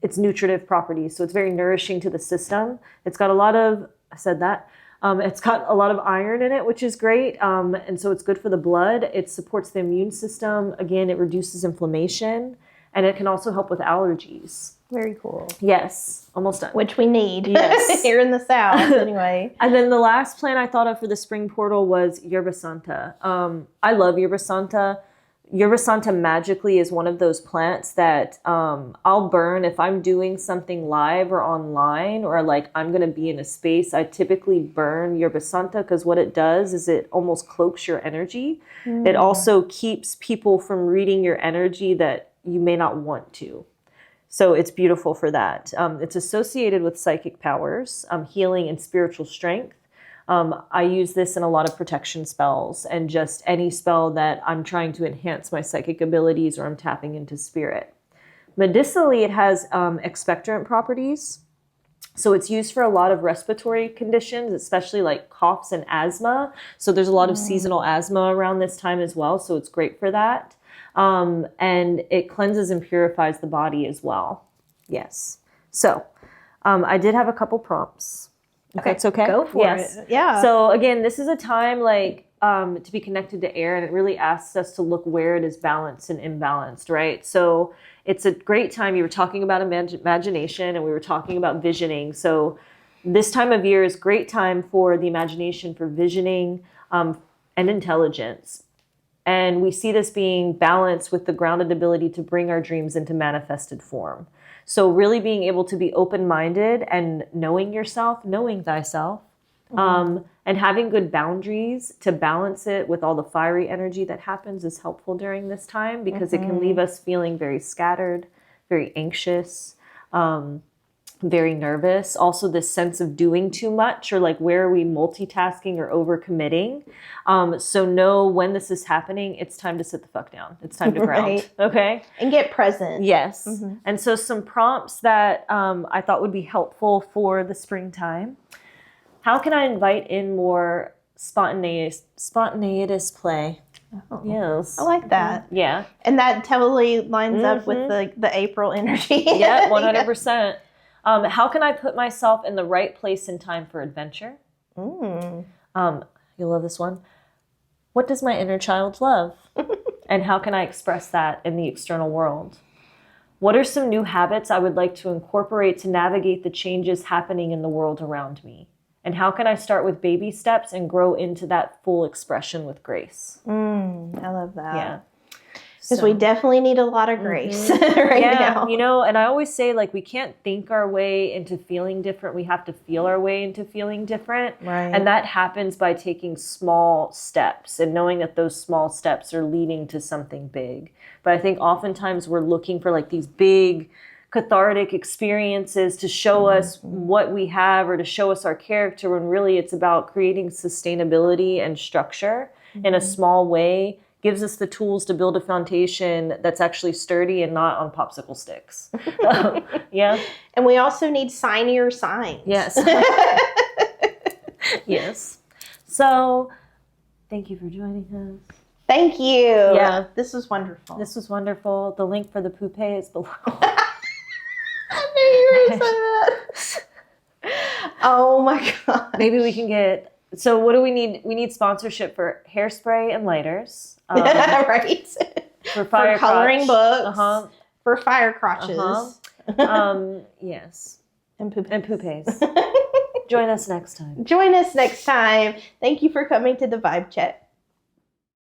its nutritive properties. So it's very nourishing to the system. It's got a lot of, it's got a lot of iron in it, which is great. And so it's good for the blood. It supports the immune system. Again, it reduces inflammation, and it can also help with allergies. Very cool. Yes, almost done. Which we need Yes. here in the South, anyway. And then the last plant I thought of for the spring portal was Yerba Santa. I love Yerba Santa. Yerba Santa magically is one of those plants that I'll burn if I'm doing something live or online, or like I'm going to be in a space. I typically burn Yerba Santa because what it does is it almost cloaks your energy. It also keeps people from reading your energy that you may not want to. So it's beautiful for that. It's associated with psychic powers, healing, and spiritual strength. I use this in a lot of protection spells and just any spell that I'm trying to enhance my psychic abilities or I'm tapping into spirit. Medicinally, it has expectorant properties. So it's used for a lot of respiratory conditions, especially like coughs and asthma. So there's a lot of seasonal asthma around this time as well. So it's great for that. And it cleanses and purifies the body as well. Yes. So I did have a couple prompts. If that's okay. Go for it. Yeah. So again, this is a time like to be connected to air, and it really asks us to look where it is balanced and imbalanced, right? So it's a great time. You were talking about imagination, and we were talking about visioning. So this time of year is a great time for the imagination, for visioning, and intelligence. And we see this being balanced with the grounded ability to bring our dreams into manifested form. So really being able to be open-minded and knowing yourself, knowing thyself, and having good boundaries to balance it with all the fiery energy that happens is helpful during this time, because it can leave us feeling very scattered, very anxious, very nervous. Also this sense of doing too much, or like where are we multitasking or overcommitting. So know when this is happening, it's time to sit the fuck down. It's time to ground. Right. Okay. And get present. Yes. And so some prompts that I thought would be helpful for the springtime. How can I invite in more spontaneous play? Oh, Yes. I like that. Yeah. And that totally lines up with the April energy. Yeah, 100%. How can I put myself in the right place and time for adventure? You'll love this one. What does my inner child love? And how can I express that in the external world? What are some new habits I would like to incorporate to navigate the changes happening in the world around me? And how can I start with baby steps and grow into that full expression with grace? I love that. Yeah. Because we definitely need a lot of grace right now. You know, and I always say, like, we can't think our way into feeling different. We have to feel our way into feeling different. Right. And that happens by taking small steps and knowing that those small steps are leading to something big. But I think oftentimes we're looking for like these big cathartic experiences to show us what we have or to show us our character, when really it's about creating sustainability and structure in a small way. Gives us the tools to build a foundation that's actually sturdy and not on popsicle sticks. Yeah. And we also need signier signs. Yes. Yes. So thank you for joining us. Thank you. Yeah. This was wonderful. This was wonderful. The link for the poupée is below. I knew you were going to say that. Oh my God. Maybe we can get... So what do we need? We need sponsorship for hairspray and lighters. Right. For fire for coloring crotch. books. For fire crotches. Yes. And poupées. And poupées. Join us next time. Join us next time. Thank you for coming to the Vibe Check.